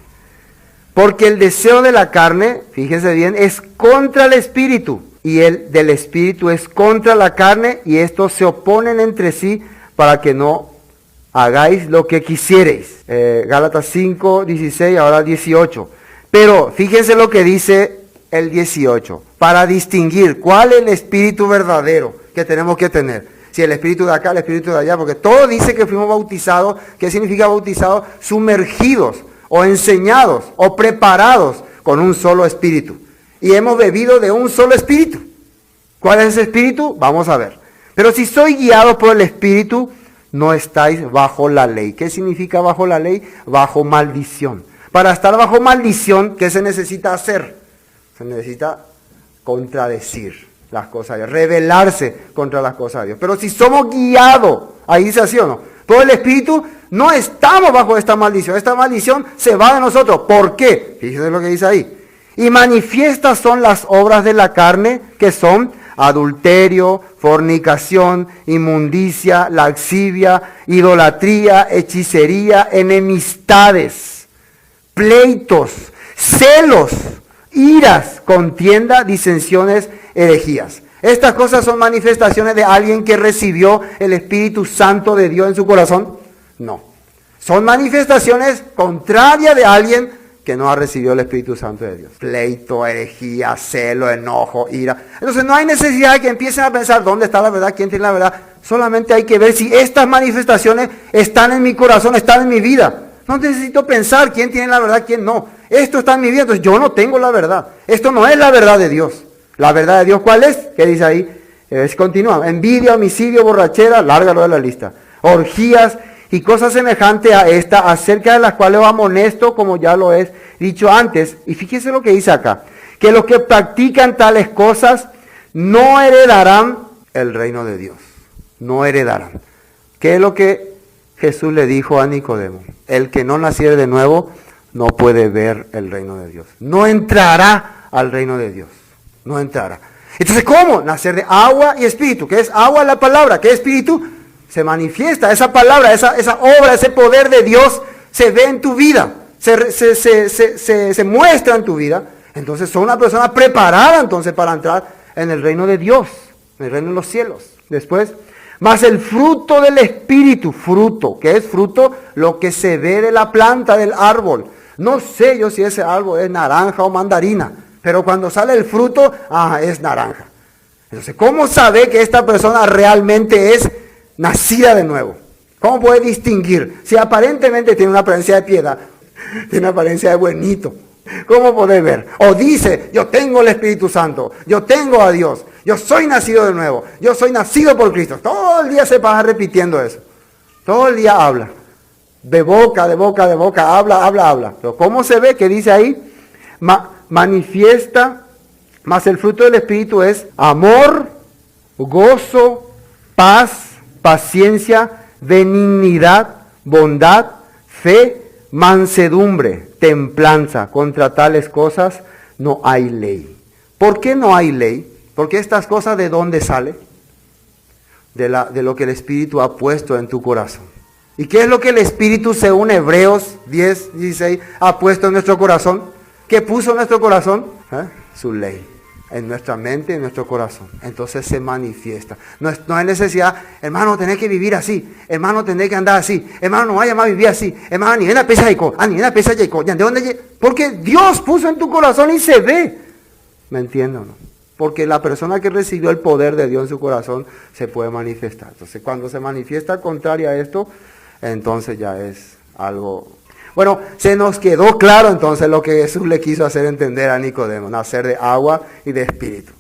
Porque el deseo de la carne, fíjense bien, es contra el Espíritu, y el del Espíritu es contra la carne, y estos se oponen entre sí para que no hagáis lo que quisiereis. Gálatas 5, 16, ahora 18. Pero fíjense lo que dice el 18, para distinguir cuál es el Espíritu verdadero que tenemos que tener. Si el Espíritu de acá, el Espíritu de allá, porque todo dice que fuimos bautizados. ¿Qué significa bautizados? Sumergidos, o enseñados, o preparados con un solo Espíritu. Y hemos bebido de un solo Espíritu. ¿Cuál es ese Espíritu? Vamos a ver. Pero si soy guiado por el Espíritu, no estáis bajo la ley. ¿Qué significa bajo la ley? Bajo maldición. Para estar bajo maldición, ¿qué se necesita hacer? Se necesita contradecir las cosas de Dios, rebelarse contra las cosas de Dios. Pero si somos guiados, ahí dice así o no, por el Espíritu, no estamos bajo esta maldición. Esta maldición se va de nosotros. ¿Por qué? Fíjense lo que dice ahí. Y manifiestas son las obras de la carne, que son adulterio, fornicación, inmundicia, laxivia, idolatría, hechicería, enemistades, pleitos, celos, iras, contienda, disensiones, herejías. ¿Estas cosas son manifestaciones de alguien que recibió el Espíritu Santo de Dios en su corazón? No. Son manifestaciones contrarias de alguien que no ha recibido el Espíritu Santo de Dios. Pleito, herejía, celo, enojo, ira. Entonces no hay necesidad de que empiecen a pensar dónde está la verdad, quién tiene la verdad. Solamente hay que ver si estas manifestaciones están en mi corazón, están en mi vida. No necesito pensar quién tiene la verdad, quién no. Esto está en mi vida, entonces yo no tengo la verdad. Esto no es la verdad de Dios. ¿La verdad de Dios cuál es? ¿Qué dice ahí? Continúa. Envidia, homicidio, borrachera, lárgalo de la lista. Orgías y cosas semejantes a esta, acerca de las cuales os amonesto, como ya lo he dicho antes. Y fíjese lo que dice acá. Que los que practican tales cosas no heredarán el reino de Dios. No heredarán. ¿Qué es lo que Jesús le dijo a Nicodemo? El que no naciere de nuevo no puede ver el reino de Dios. No entrará al reino de Dios. No entrará. Entonces, ¿cómo? Nacer de agua y espíritu. ¿Qué es agua? La palabra. ¿Qué es espíritu? Se manifiesta esa palabra, esa obra, ese poder de Dios se ve en tu vida, se muestra en tu vida. Entonces, son una persona preparada entonces para entrar en el reino de Dios, en el reino de los cielos. Después, más el fruto del espíritu, fruto. ¿Qué es fruto? Lo que se ve de la planta, del árbol. No sé yo si ese árbol es naranja o mandarina. Pero cuando sale el fruto, es naranja. Entonces, ¿cómo sabe que esta persona realmente es nacida de nuevo? ¿Cómo puede distinguir? Si aparentemente tiene una apariencia de piedad, tiene una apariencia de buenito, ¿cómo puede ver? O dice, yo tengo el Espíritu Santo, yo tengo a Dios, yo soy nacido de nuevo, yo soy nacido por Cristo. Todo el día se pasa repitiendo eso. Todo el día habla. De boca, habla. Pero ¿cómo se ve? ¿Qué dice ahí? Manifiesta, más el fruto del Espíritu es amor, gozo, paz, paciencia, benignidad, bondad, fe, mansedumbre, templanza. Contra tales cosas no hay ley. ¿Por qué no hay ley? Porque estas cosas, ¿de dónde salen? De lo que el Espíritu ha puesto en tu corazón. ¿Y qué es lo que el Espíritu, según Hebreos 10, 16, ha puesto en nuestro corazón? ¿Qué puso en nuestro corazón? Su ley. en nuestra mente, en nuestro corazón. Entonces se manifiesta. No hay necesidad, hermano, tenés que vivir así. Hermano, tenés que andar así. Hermano, no vaya más a vivir así. Hermano, ni una pesa de porque Dios puso en tu corazón y se ve. ¿Me entienden o no? Porque la persona que recibió el poder de Dios en su corazón se puede manifestar. Entonces, cuando se manifiesta contrario a esto, entonces ya es algo... Bueno, se nos quedó claro entonces lo que Jesús le quiso hacer entender a Nicodemo, nacer de agua y de espíritu.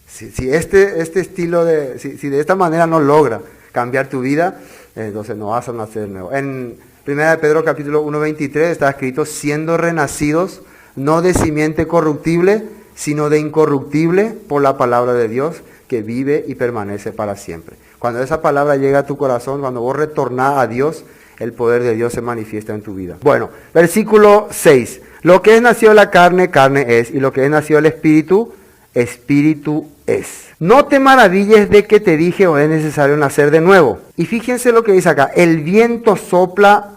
Si este estilo si de esta manera no logra cambiar tu vida, entonces no vas a nacer de nuevo. En 1 Pedro capítulo 1:23 está escrito, siendo renacidos, no de simiente corruptible, sino de incorruptible por la palabra de Dios, que vive y permanece para siempre. Cuando esa palabra llega a tu corazón, cuando vos retornás a Dios, el poder de Dios se manifiesta en tu vida. Bueno, versículo 6. Lo que es nacido de la carne, carne es, y lo que es nacido del espíritu, espíritu es. No te maravilles de que te dije o es necesario nacer de nuevo. Y fíjense lo que dice acá. El viento sopla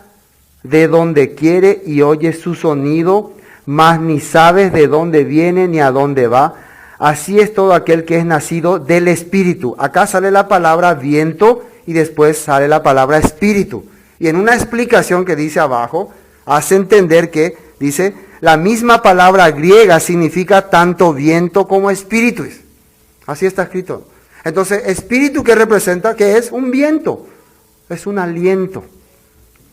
de donde quiere y oyes su sonido, mas ni sabes de dónde viene ni a dónde va. Así es todo aquel que es nacido del espíritu. Acá sale la palabra viento y después sale la palabra espíritu. Y en una explicación que dice abajo, hace entender que, dice, la misma palabra griega significa tanto viento como espíritu. Así está escrito. Entonces, espíritu, ¿qué representa? Que es un viento, es un aliento.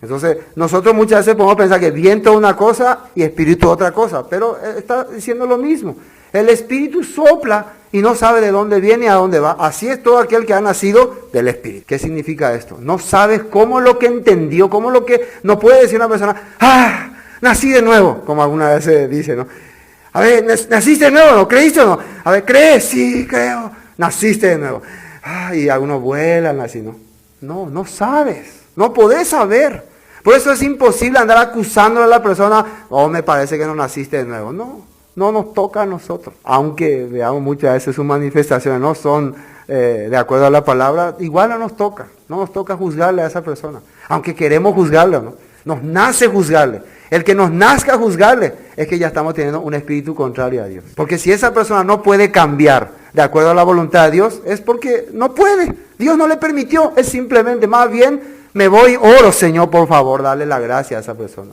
Entonces, nosotros muchas veces podemos pensar que viento es una cosa y espíritu es otra cosa, pero está diciendo lo mismo. El espíritu sopla y no sabe de dónde viene y a dónde va. Así es todo aquel que ha nacido del espíritu. ¿Qué significa esto? No sabes cómo lo que entendió, cómo lo que... No puede decir una persona, nací de nuevo, como alguna vez se dice, ¿no? A ver, ¿naciste de nuevo? ¿No creíste o no? A ver, ¿crees? Sí, creo. Naciste de nuevo. Y algunos vuelan así, ¿no? No sabes. No podés saber. Por eso es imposible andar acusándole a la persona, me parece que no naciste de nuevo. No nos toca a nosotros. Aunque veamos muchas veces sus manifestaciones no son de acuerdo a la palabra, igual no nos toca. No nos toca juzgarle a esa persona. Aunque queremos juzgarle, ¿no? Nos nace juzgarle. El que nos nazca juzgarle es que ya estamos teniendo un espíritu contrario a Dios. Porque si esa persona no puede cambiar de acuerdo a la voluntad de Dios, es porque no puede. Dios no le permitió. Es simplemente, más bien, me voy, oro, Señor, por favor, dale la gracia a esa persona.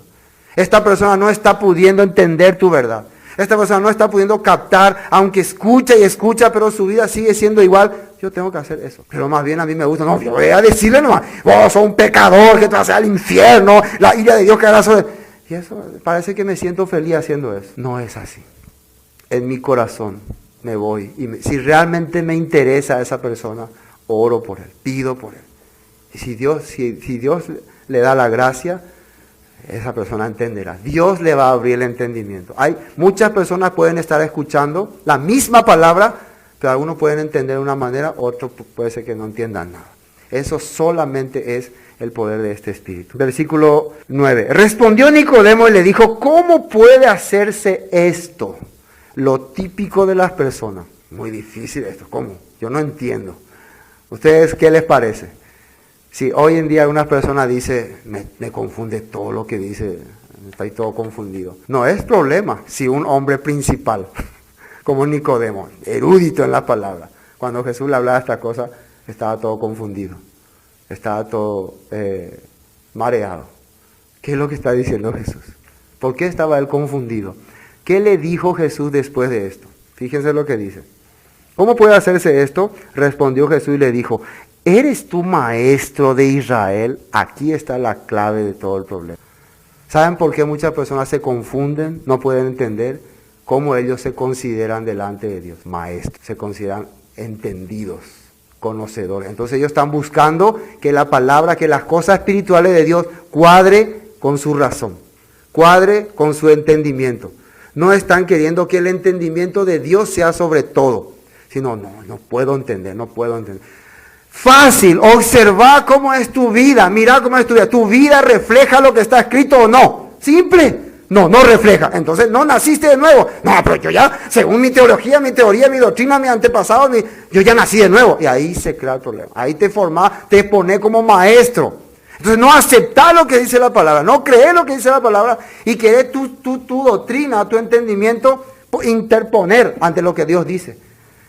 Esta persona no está pudiendo entender tu verdad. Esta persona no está pudiendo captar, aunque escucha y escucha, pero su vida sigue siendo igual. Yo tengo que hacer eso. Pero más bien a mí me gusta, yo voy a decirle nomás, vos sos un pecador que te vas al infierno, la ira de Dios que hará sobre... Y eso parece que me siento feliz haciendo eso. No es así. En mi corazón me voy. Y si realmente me interesa a esa persona, oro por él, pido por él. Y si Dios le da la gracia, esa persona entenderá. Dios le va a abrir el entendimiento. Hay muchas personas pueden estar escuchando la misma palabra, pero algunos pueden entender de una manera, otros puede ser que no entiendan nada. Eso solamente es el poder de este espíritu. Versículo 9. Respondió Nicodemo y le dijo, ¿cómo puede hacerse esto? Lo típico de las personas. Muy difícil esto. ¿Cómo? Yo no entiendo. ¿Ustedes qué les parece? Si hoy en día algunas personas dicen, me confunde todo lo que dice, estoy todo confundido. No es problema si un hombre principal, como Nicodemo, erudito en la palabra, cuando Jesús le hablaba de esta cosa, estaba todo confundido, estaba todo mareado. ¿Qué es lo que está diciendo Jesús? ¿Por qué estaba él confundido? ¿Qué le dijo Jesús después de esto? Fíjense lo que dice. ¿Cómo puede hacerse esto? Respondió Jesús y le dijo, ¿eres tú maestro de Israel? Aquí está la clave de todo el problema. ¿Saben por qué muchas personas se confunden? No pueden entender cómo ellos se consideran delante de Dios. Maestros, se consideran entendidos, conocedores. Entonces ellos están buscando que la palabra, que las cosas espirituales de Dios cuadre con su razón, cuadre con su entendimiento. No están queriendo que el entendimiento de Dios sea sobre todo, sino no puedo entender. Fácil, observa cómo es tu vida, mira cómo es tu vida. ¿Tu vida refleja lo que está escrito o no? Simple. No refleja. Entonces no naciste de nuevo. No, pero yo ya, según mi teoría, mi doctrina, mi antepasado, yo ya nací de nuevo. Y ahí se crea el problema. Ahí te formás, te pones como maestro. Entonces no aceptás lo que dice la palabra, no crees lo que dice la palabra y querés tu doctrina, tu entendimiento interponer ante lo que Dios dice.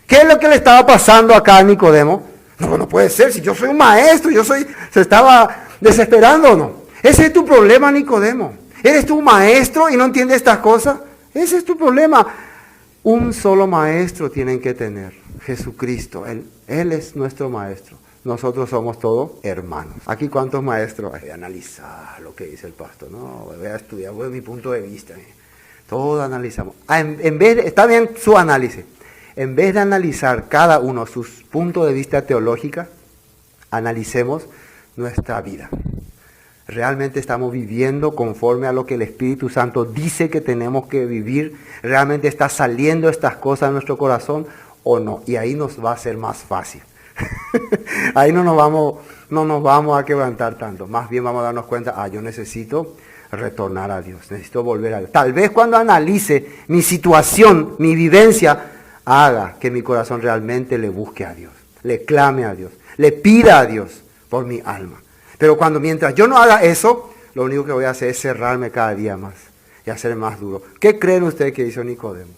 ¿Qué es lo que le estaba pasando acá a Nicodemo? No puede ser, si yo soy un maestro, se estaba desesperando o no. Ese es tu problema, Nicodemo. ¿Eres tú un maestro y no entiendes estas cosas? Ese es tu problema. Un solo maestro tienen que tener, Jesucristo. Él es nuestro maestro. Nosotros somos todos hermanos. Aquí, ¿cuántos maestros? Voy a analizar lo que dice el pastor. No, voy a estudiar, voy a mi punto de vista. Todo analizamos. Está bien su análisis. En vez de analizar cada uno sus puntos de vista teológicos, analicemos nuestra vida. ¿Realmente estamos viviendo conforme a lo que el Espíritu Santo dice que tenemos que vivir? ¿Realmente está saliendo estas cosas de nuestro corazón o no? Y ahí nos va a ser más fácil. Ahí no nos vamos a quebrantar tanto. Más bien vamos a darnos cuenta, yo necesito retornar a Dios, necesito volver a Dios. Tal vez cuando analice mi situación, mi vivencia, haga que mi corazón realmente le busque a Dios, le clame a Dios, le pida a Dios por mi alma. Pero mientras yo no haga eso, lo único que voy a hacer es cerrarme cada día más y hacer más duro. ¿Qué creen ustedes que hizo Nicodemo?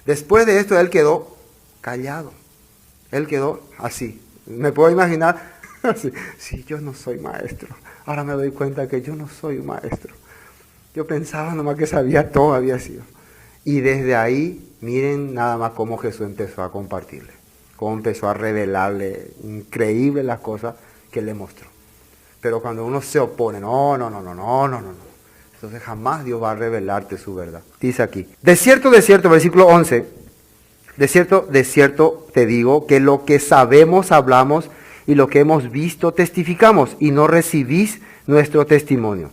Después de esto, él quedó callado. Él quedó así. ¿Me puedo imaginar? Así. Sí, yo no soy maestro. Ahora me doy cuenta que yo no soy un maestro. Yo pensaba nomás que sabía todo, había sido. Y desde ahí, miren nada más cómo Jesús empezó a compartirle. Cómo empezó a revelarle increíbles las cosas que le mostró. Pero cuando uno se opone, no. Entonces jamás Dios va a revelarte su verdad. Dice aquí, de cierto, versículo 11. De cierto te digo que lo que sabemos hablamos y lo que hemos visto testificamos y no recibís nuestro testimonio.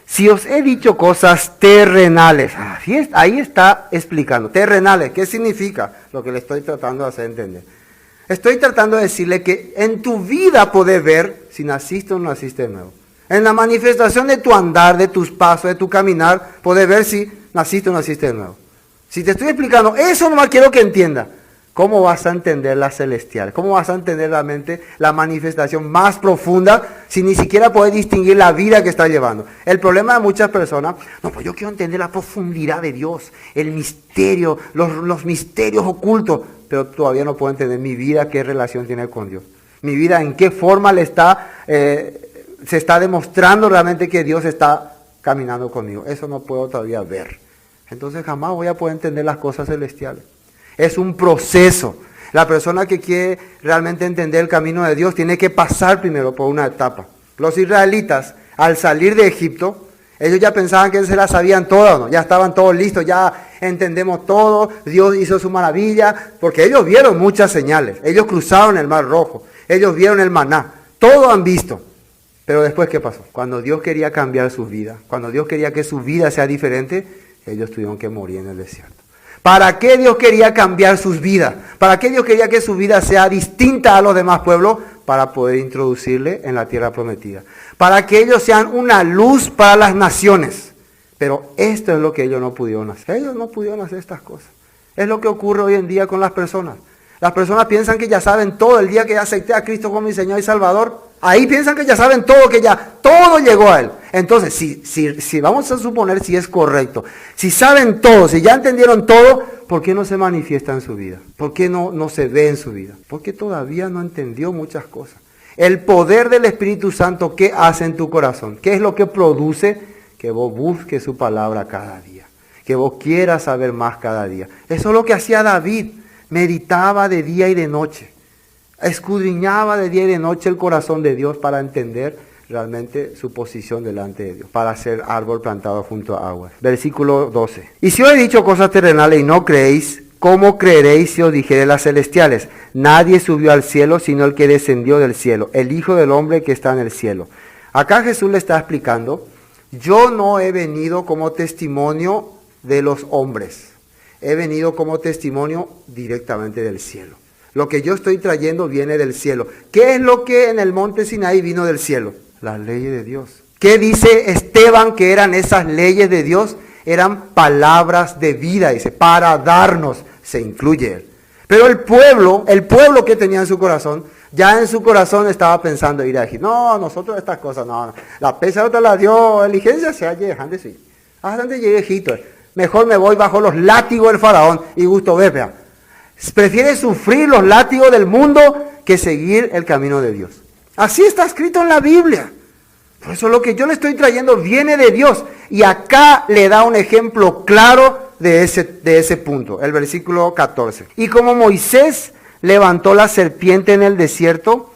Si os he dicho cosas terrenales, ahí está explicando. Terrenales, ¿qué significa? Lo que le estoy tratando de hacer entender. Estoy tratando de decirle que en tu vida podés ver si naciste o no naciste de nuevo. En la manifestación de tu andar, de tus pasos, de tu caminar, podés ver si naciste o no naciste de nuevo. Si te estoy explicando, eso nomás quiero que entienda. ¿Cómo vas a entender la celestial? ¿Cómo vas a entender realmente la manifestación más profunda si ni siquiera puedes distinguir la vida que estás llevando? El problema de muchas personas, pues yo quiero entender la profundidad de Dios, el misterio, los misterios ocultos, pero todavía no puedo entender mi vida, qué relación tiene con Dios. Mi vida, en qué forma se está demostrando realmente que Dios está caminando conmigo. Eso no puedo todavía ver. Entonces jamás voy a poder entender las cosas celestiales. Es un proceso. La persona que quiere realmente entender el camino de Dios tiene que pasar primero por una etapa. Los israelitas, al salir de Egipto, ellos ya pensaban que se la sabían todas, ¿no? Ya estaban todos listos, ya entendemos todo, Dios hizo su maravilla, porque ellos vieron muchas señales. Ellos cruzaron el Mar Rojo, ellos vieron el maná, todo han visto. Pero después, ¿qué pasó? Cuando Dios quería cambiar sus vidas, cuando Dios quería que su vida sea diferente, ellos tuvieron que morir en el desierto. ¿Para qué Dios quería cambiar sus vidas? ¿Para qué Dios quería que su vida sea distinta a los demás pueblos? Para poder introducirle en la tierra prometida. Para que ellos sean una luz para las naciones. Pero esto es lo que ellos no pudieron hacer. Ellos no pudieron hacer estas cosas. Es lo que ocurre hoy en día con las personas. Las personas piensan que ya saben todo. El día que ya acepté a Cristo como mi Señor y Salvador, ahí piensan que ya saben todo, que ya todo llegó a Él. Entonces, si vamos a suponer si es correcto, si saben todo, si ya entendieron todo, ¿por qué no se manifiesta en su vida? ¿Por qué no se ve en su vida? Porque todavía no entendió muchas cosas. El poder del Espíritu Santo, ¿qué hace en tu corazón? ¿Qué es lo que produce? Que vos busques su palabra cada día. Que vos quieras saber más cada día. Eso es lo que hacía David. Meditaba de día y de noche. Escudriñaba de día y de noche el corazón de Dios para entender realmente su posición delante de Dios, para ser árbol plantado junto a aguas. Versículo 12. Y si os he dicho cosas terrenales y no creéis, ¿cómo creeréis si os dijere las celestiales? Nadie subió al cielo sino el que descendió del cielo, el Hijo del Hombre que está en el cielo. Acá Jesús le está explicando, yo no he venido como testimonio de los hombres, he venido como testimonio directamente del cielo. Lo que yo estoy trayendo viene del cielo. ¿Qué es lo que en el monte Sinaí vino del cielo? Las leyes de Dios. ¿Qué dice Esteban que eran esas leyes de Dios? Eran palabras de vida, dice, para darnos, se incluye él. Pero el pueblo que tenía en su corazón, ya en su corazón estaba pensando ir a Egipto. No, nosotros estas cosas, no. La pesa otra la dio, eligencia se halle, antes sí. Antes llegué a Egipto. Mejor me voy bajo los látigos del faraón y gusto ver, vea. Prefiere sufrir los látigos del mundo que seguir el camino de Dios. Así está escrito en la Biblia. Por eso lo que yo le estoy trayendo viene de Dios. Y acá le da un ejemplo claro de ese punto. El versículo 14. Y como Moisés levantó la serpiente en el desierto,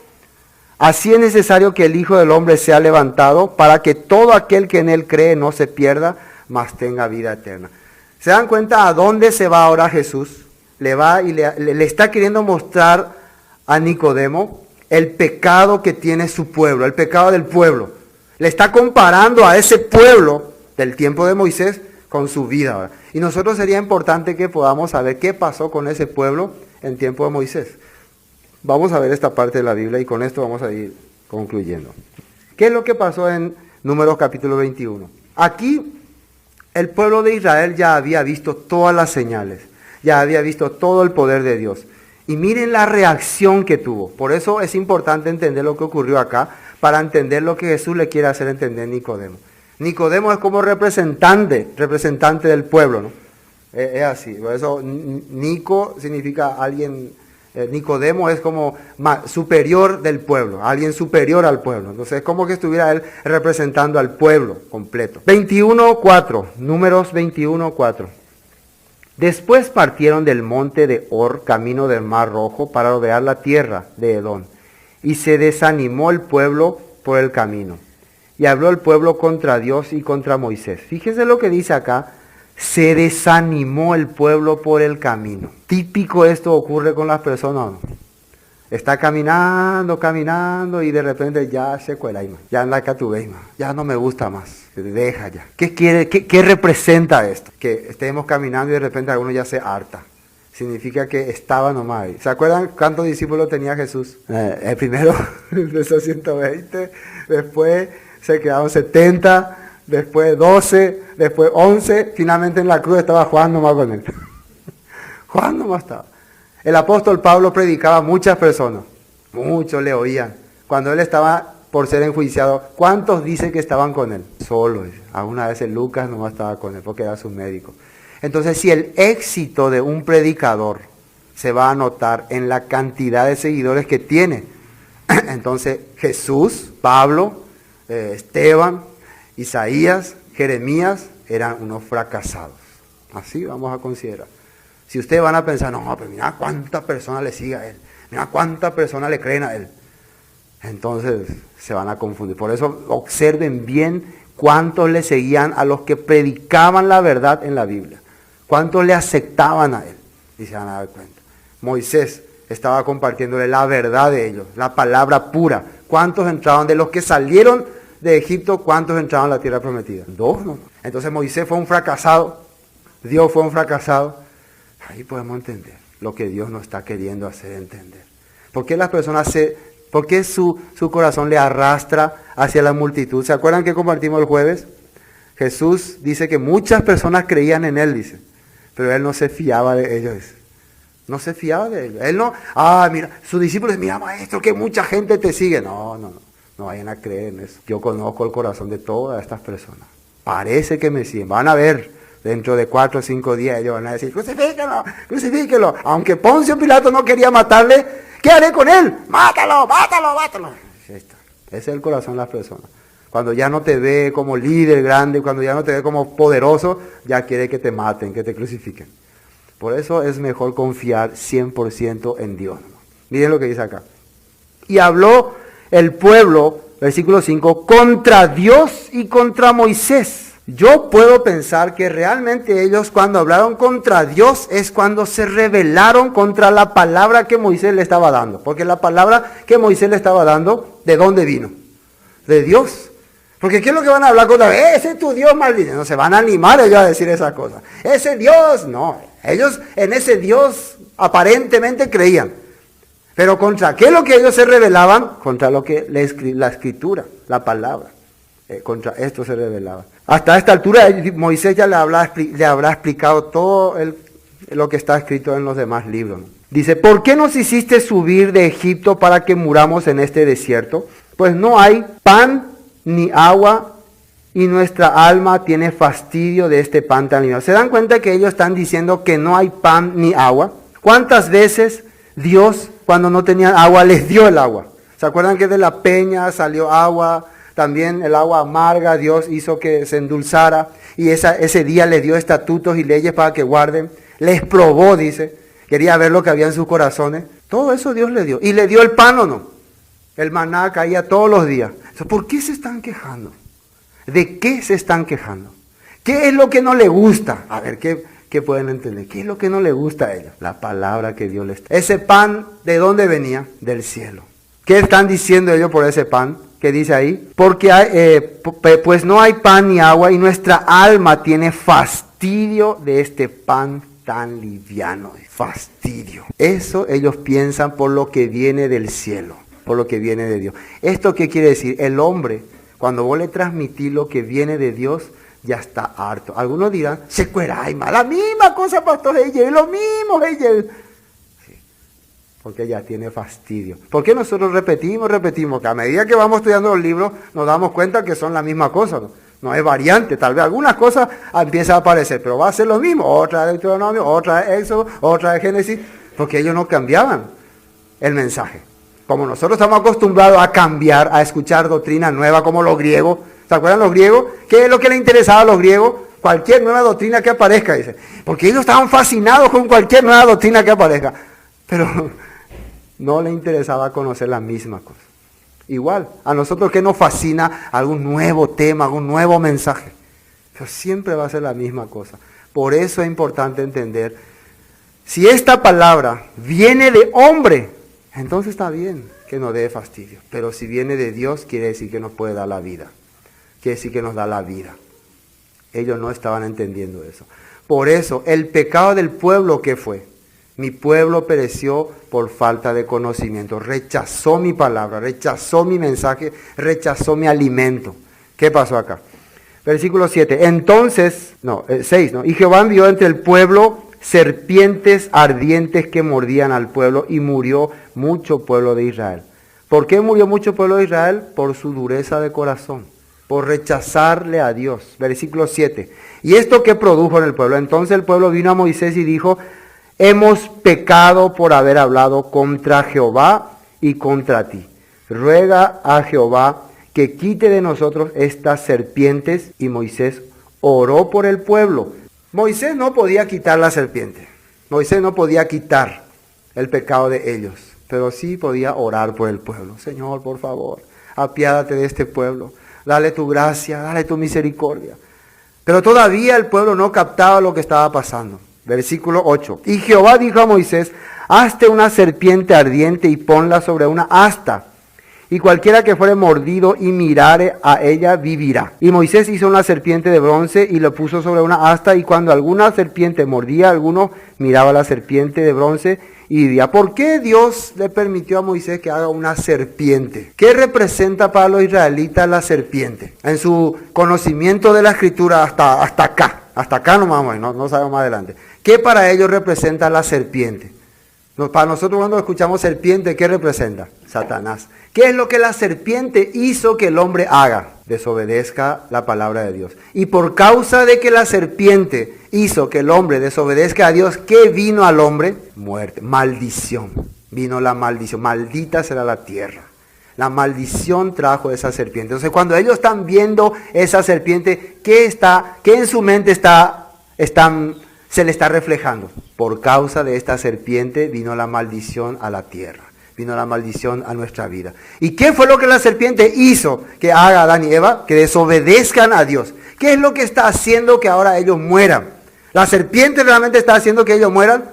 así es necesario que el Hijo del Hombre sea levantado para que todo aquel que en él cree no se pierda, mas tenga vida eterna. ¿Se dan cuenta a dónde se va ahora Jesús? Le va y le está queriendo mostrar a Nicodemo el pecado que tiene su pueblo, el pecado del pueblo. Le está comparando a ese pueblo del tiempo de Moisés con su vida ahora. Y nosotros sería importante que podamos saber qué pasó con ese pueblo en tiempo de Moisés. Vamos a ver esta parte de la Biblia y con esto vamos a ir concluyendo. ¿Qué es lo que pasó en Números capítulo 21? Aquí el pueblo de Israel ya había visto todas las señales, ya había visto todo el poder de Dios. Y miren la reacción que tuvo. Por eso es importante entender lo que ocurrió acá, para entender lo que Jesús le quiere hacer entender a Nicodemo. Nicodemo es como representante del pueblo, ¿no? Es así. Por eso Nico significa alguien, Nicodemo es como superior del pueblo, alguien superior al pueblo. Entonces es como que estuviera él representando al pueblo completo. 21:4, Números 21:4. Después partieron del monte de Hor, camino del Mar Rojo, para rodear la tierra de Edom. Y se desanimó el pueblo por el camino. Y habló el pueblo contra Dios y contra Moisés. Fíjese lo que dice acá. Se desanimó el pueblo por el camino. Típico esto ocurre con las personas, ¿no? Está caminando y de repente ya se cuela, ya en la catuveima, ya no me gusta más, deja ya. ¿Qué representa esto? Que estemos caminando y de repente alguno ya se harta. Significa que estaba nomás ahí. ¿Se acuerdan cuántos discípulos tenía Jesús? El primero empezó 120, después se quedaron 70, después 12, después 11, finalmente en la cruz estaba Juan nomás con él. Juan nomás estaba. El apóstol Pablo predicaba a muchas personas, muchos le oían. Cuando él estaba por ser enjuiciado, ¿cuántos dicen que estaban con él? Solo. Alguna vez Lucas nomás estaba con él porque era su médico. Entonces, si el éxito de un predicador se va a notar en la cantidad de seguidores que tiene, entonces Jesús, Pablo, Esteban, Isaías, Jeremías eran unos fracasados. Así vamos a considerar. Si ustedes van a pensar, no, pero mira cuántas personas le siguen a él, mira cuántas personas le creen a él, entonces se van a confundir. Por eso observen bien cuántos le seguían a los que predicaban la verdad en la Biblia, cuántos le aceptaban a él, y se van a dar cuenta. Moisés estaba compartiéndole la verdad de ellos, la palabra pura. ¿Cuántos entraron de los que salieron de Egipto? ¿Cuántos entraron a la tierra prometida? 2, ¿no? Entonces Moisés fue un fracasado, Dios fue un fracasado. Ahí podemos entender lo que Dios nos está queriendo hacer entender. ¿Por qué las personas por qué su corazón le arrastra hacia la multitud? ¿Se acuerdan que compartimos el jueves? Jesús dice que muchas personas creían en él, dice, pero él no se fiaba de ellos. No se fiaba de ellos. Él no, mira, sus discípulos, mira maestro, que mucha gente te sigue. No vayan a creer en eso. Yo conozco el corazón de todas estas personas. Parece que me siguen. Van a ver. Dentro de 4 o 5 días ellos van a decir, crucifíquelo. Aunque Poncio Pilato no quería matarle, ¿qué haré con él? Mátalo. Ese es el corazón de las personas. Cuando ya no te ve como líder grande, cuando ya no te ve como poderoso, ya quiere que te maten, que te crucifiquen. Por eso es mejor confiar 100% en Dios. Miren lo que dice acá. Y habló el pueblo, versículo 5, contra Dios y contra Moisés. Yo puedo pensar que realmente ellos cuando hablaron contra Dios es cuando se rebelaron contra la palabra que Moisés le estaba dando. Porque la palabra que Moisés le estaba dando, ¿de dónde vino? De Dios. Porque ¿qué es lo que van a hablar contra Dios? Ese es tu Dios maldito. No se van a animar ellos a decir esas cosas. Ese Dios, no. Ellos en ese Dios aparentemente creían. Pero ¿contra qué es lo que ellos se rebelaban? Contra lo que la escritura, la palabra. Contra esto se rebelaba. Hasta esta altura Moisés ya le habrá explicado todo lo que está escrito en los demás libros, ¿no? Dice, ¿por qué nos hiciste subir de Egipto para que muramos en este desierto? Pues no hay pan ni agua y nuestra alma tiene fastidio de este pan tan liviano. ¿Se dan cuenta que ellos están diciendo que no hay pan ni agua? ¿Cuántas veces Dios, cuando no tenían agua, les dio el agua? ¿Se acuerdan que de la peña salió agua? También el agua amarga, Dios hizo que se endulzara. Y ese día les dio estatutos y leyes para que guarden. Les probó, dice. Quería ver lo que había en sus corazones. Todo eso Dios le dio. ¿Y le dio el pan o no? El maná caía todos los días. ¿Por qué se están quejando? ¿De qué se están quejando? ¿Qué es lo que no le gusta? A ver, ¿qué pueden entender? ¿Qué es lo que no le gusta a ellos? La palabra que Dios les trae. Ese pan, ¿de dónde venía? Del cielo. ¿Qué están diciendo ellos por ese pan? ¿Qué dice ahí? Porque pues no hay pan ni agua y nuestra alma tiene fastidio de este pan tan liviano. Fastidio. Eso ellos piensan por lo que viene del cielo, por lo que viene de Dios. ¿Esto qué quiere decir? El hombre, cuando vos le transmitís lo que viene de Dios, ya está harto. Algunos dirán, se cueraima, la misma cosa, pastor, ella, lo mismo, ella. Porque ya tiene fastidio. ¿Por qué nosotros repetimos? Que a medida que vamos estudiando los libros nos damos cuenta que son la misma cosa, no es variante, tal vez algunas cosas empiezan a aparecer, pero va a ser lo mismo, otra de Deuteronomio, otra de Éxodo, otra de Génesis, porque ellos no cambiaban el mensaje. Como nosotros estamos acostumbrados a cambiar, a escuchar doctrina nueva como los griegos, ¿se acuerdan los griegos? ¿Qué es lo que les interesaba a los griegos? Cualquier nueva doctrina que aparezca, dice, porque ellos estaban fascinados con cualquier nueva doctrina que aparezca, pero no le interesaba conocer la misma cosa. Igual, a nosotros que nos fascina algún nuevo tema, algún nuevo mensaje. Pero siempre va a ser la misma cosa. Por eso es importante entender, si esta palabra viene de hombre, entonces está bien que nos dé fastidio. Pero si viene de Dios, quiere decir que nos puede dar la vida. Quiere decir que nos da la vida. Ellos no estaban entendiendo eso. Por eso, el pecado del pueblo, ¿qué fue? Mi pueblo pereció por falta de conocimiento. Rechazó mi palabra, rechazó mi mensaje, rechazó mi alimento. ¿Qué pasó acá? Versículo 7. Entonces, 6, ¿no? Y Jehová envió entre el pueblo serpientes ardientes que mordían al pueblo y murió mucho pueblo de Israel. ¿Por qué murió mucho pueblo de Israel? Por su dureza de corazón, por rechazarle a Dios. Versículo 7. ¿Y esto qué produjo en el pueblo? Entonces el pueblo vino a Moisés y dijo, hemos pecado por haber hablado contra Jehová y contra ti. Ruega a Jehová que quite de nosotros estas serpientes. Y Moisés oró por el pueblo. Moisés no podía quitar la serpiente. Moisés no podía quitar el pecado de ellos. Pero sí podía orar por el pueblo. Señor, por favor, apiádate de este pueblo. Dale tu gracia, dale tu misericordia. Pero todavía el pueblo no captaba lo que estaba pasando. Versículo 8. Y Jehová dijo a Moisés, hazte una serpiente ardiente y ponla sobre una asta. Y cualquiera que fuere mordido y mirare a ella vivirá. Y Moisés hizo una serpiente de bronce y lo puso sobre una asta. Y cuando alguna serpiente mordía a alguno, miraba a la serpiente de bronce y vivía. ¿Por qué Dios le permitió a Moisés que haga una serpiente? ¿Qué representa para los israelitas la serpiente? En su conocimiento de la escritura hasta acá. Hasta acá no sabemos más adelante. ¿Qué para ellos representa la serpiente? Para nosotros cuando escuchamos serpiente, ¿qué representa? Satanás. ¿Qué es lo que la serpiente hizo que el hombre haga? Desobedezca la palabra de Dios. Y por causa de que la serpiente hizo que el hombre desobedezca a Dios, ¿qué vino al hombre? Muerte, maldición. Vino la maldición. Maldita será la tierra. La maldición trajo esa serpiente. Entonces cuando ellos están viendo esa serpiente, ¿qué en su mente se le está reflejando? Por causa de esta serpiente vino la maldición a la tierra. Vino la maldición a nuestra vida. ¿Y qué fue lo que la serpiente hizo que haga Adán y Eva? Que desobedezcan a Dios. ¿Qué es lo que está haciendo que ahora ellos mueran? ¿La serpiente realmente está haciendo que ellos mueran?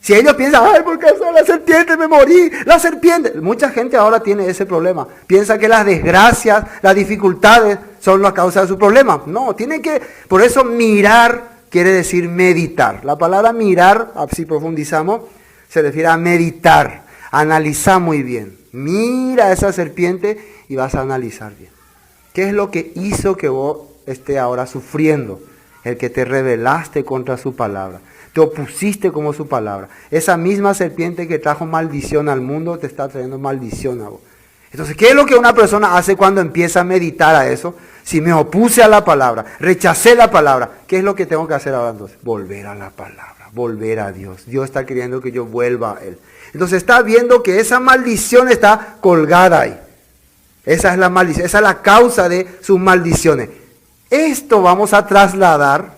Si ellos piensan, ay, ¿por qué la serpiente me morí? La serpiente. Mucha gente ahora tiene ese problema. Piensa que las desgracias, las dificultades son la causa de su problema. No, tienen que, por eso mirar quiere decir meditar. La palabra mirar, si profundizamos, se refiere a meditar. Analiza muy bien. Mira esa serpiente y vas a analizar bien. ¿Qué es lo que hizo que vos estés ahora sufriendo? El que te rebelaste contra su palabra. Te opusiste como su palabra. Esa misma serpiente que trajo maldición al mundo te está trayendo maldición a vos. Entonces, ¿qué es lo que una persona hace cuando empieza a meditar a eso? Si me opuse a la palabra, rechacé la palabra, ¿qué es lo que tengo que hacer ahora entonces? Volver a la palabra, volver a Dios. Dios está queriendo que yo vuelva a Él. Entonces está viendo que esa maldición está colgada ahí. Esa es la maldición, esa es la causa de sus maldiciones. Esto vamos a trasladar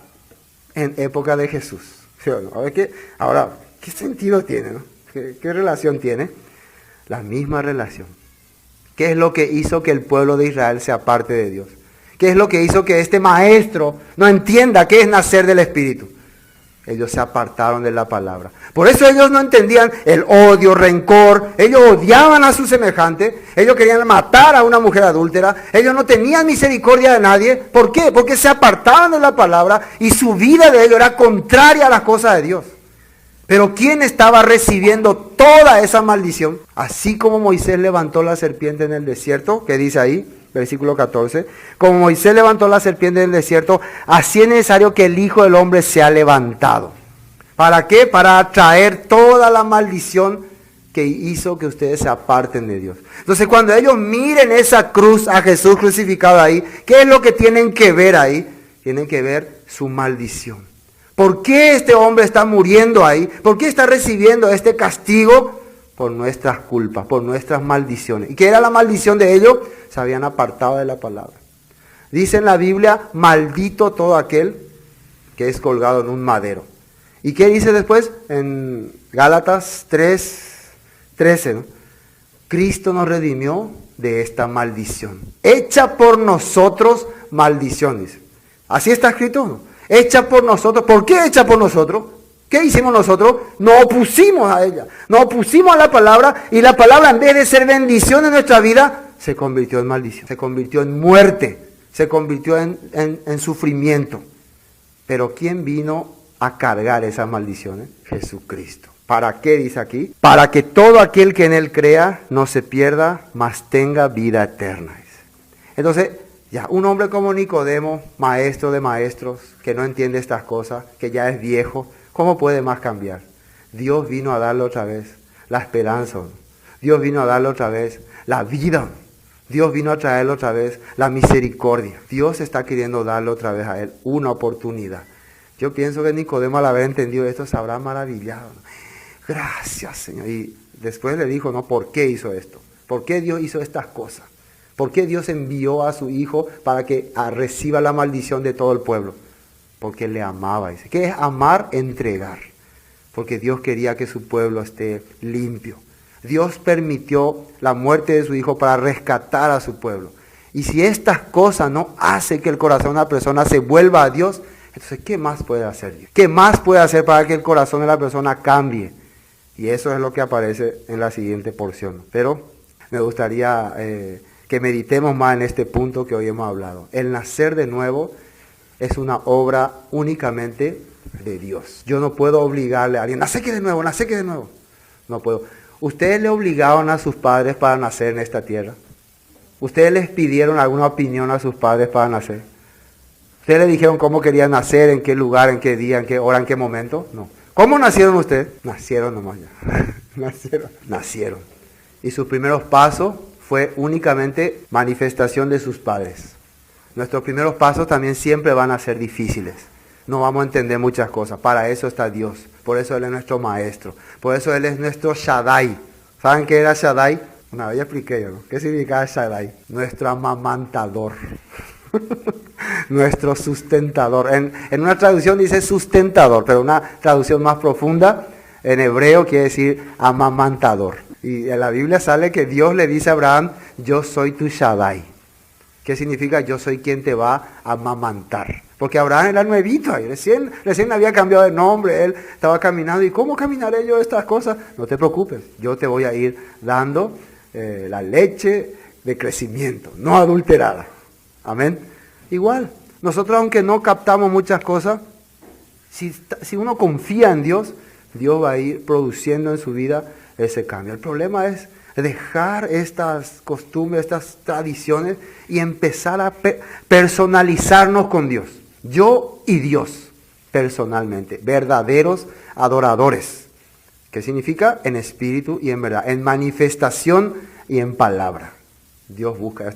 en época de Jesús. ¿Sí o no? Ahora, ¿qué sentido tiene? ¿No? ¿Qué relación tiene? La misma relación. ¿Qué es lo que hizo que el pueblo de Israel se aparte de Dios? ¿Qué es lo que hizo que este maestro no entienda qué es nacer del Espíritu? Ellos se apartaron de la palabra. Por eso ellos no entendían el odio, rencor. Ellos odiaban a su semejante. Ellos querían matar a una mujer adúltera. Ellos no tenían misericordia de nadie. ¿Por qué? Porque se apartaban de la palabra y su vida de ellos era contraria a las cosas de Dios. Pero ¿quién estaba recibiendo toda esa maldición? Así como Moisés levantó la serpiente en el desierto, que dice ahí, versículo 14, como Moisés levantó la serpiente en el desierto, así es necesario que el Hijo del Hombre sea levantado. ¿Para qué? Para atraer toda la maldición que hizo que ustedes se aparten de Dios. Entonces cuando ellos miren esa cruz, a Jesús crucificado ahí, ¿qué es lo que tienen que ver ahí? Tienen que ver su maldición. ¿Por qué este hombre está muriendo ahí? ¿Por qué está recibiendo este castigo? Por nuestras culpas, por nuestras maldiciones. ¿Y qué era la maldición de ellos? Se habían apartado de la palabra. Dice en la Biblia, maldito todo aquel que es colgado en un madero. ¿Y qué dice después? En Gálatas 3:13, ¿no? Cristo nos redimió de esta maldición. Hecha por nosotros maldición, dice. Así está escrito, ¿no? Hecha por nosotros. ¿Por qué hecha por nosotros? ¿Qué hicimos nosotros? Nos opusimos a ella. Nos opusimos a la palabra y la palabra, en vez de ser bendición en nuestra vida, se convirtió en maldición. Se convirtió en muerte. Se convirtió en sufrimiento. Pero ¿quién vino a cargar esas maldiciones? Jesucristo. ¿Para qué dice aquí? Para que todo aquel que en Él crea no se pierda, mas tenga vida eterna. Entonces, ya, un hombre como Nicodemo, maestro de maestros, que no entiende estas cosas, que ya es viejo, ¿cómo puede más cambiar? Dios vino a darle otra vez la esperanza. Dios vino a darle otra vez la vida. Dios vino a traerle otra vez la misericordia. Dios está queriendo darle otra vez a él una oportunidad. Yo pienso que Nicodemo, al haber entendido esto, se habrá maravillado. Gracias, Señor. Y después le dijo, ¿no? ¿Por qué hizo esto? ¿Por qué Dios hizo estas cosas? ¿Por qué Dios envió a su Hijo para que reciba la maldición de todo el pueblo? Porque le amaba. Dice. ¿Qué es amar? Entregar. Porque Dios quería que su pueblo esté limpio. Dios permitió la muerte de su Hijo para rescatar a su pueblo. Y si estas cosas no hacen que el corazón de una persona se vuelva a Dios, entonces ¿qué más puede hacer Dios? ¿Qué más puede hacer para que el corazón de la persona cambie? Y eso es lo que aparece en la siguiente porción. Pero me gustaría que meditemos más en este punto que hoy hemos hablado. El nacer de nuevo es una obra únicamente de Dios. Yo no puedo obligarle a alguien, nace que de nuevo. No puedo. ¿Ustedes le obligaron a sus padres para nacer en esta tierra? ¿Ustedes les pidieron alguna opinión a sus padres para nacer? ¿Ustedes le dijeron cómo querían nacer, en qué lugar, en qué día, en qué hora, en qué momento? No. ¿Cómo nacieron ustedes? Nacieron nomás ya. Nacieron. Y sus primeros pasos fue únicamente manifestación de sus padres. Nuestros primeros pasos también siempre van a ser difíciles. No vamos a entender muchas cosas. Para eso está Dios. Por eso Él es nuestro maestro. Por eso Él es nuestro Shaddai. ¿Saben qué era Shaddai? Una vez ya expliqué yo, ¿no? ¿Qué significa Shaddai? Nuestro amamantador. Nuestro sustentador. En una traducción dice sustentador, pero una traducción más profunda, en hebreo quiere decir amamantador. Y en la Biblia sale que Dios le dice a Abraham, yo soy tu Shaddai. ¿Qué significa? Yo soy quien te va a amamantar. Porque Abraham era nuevito ahí, recién había cambiado de nombre, él estaba caminando. ¿Y cómo caminaré yo estas cosas? No te preocupes, yo te voy a ir dando la leche de crecimiento, no adulterada. Amén. Igual, nosotros aunque no captamos muchas cosas, si uno confía en Dios, Dios va a ir produciendo en su vida ese cambio. El problema es dejar estas costumbres, estas tradiciones y empezar a personalizarnos con Dios. Yo y Dios, personalmente, verdaderos adoradores. ¿Qué significa? En espíritu y en verdad, en manifestación y en palabra. Dios busca esta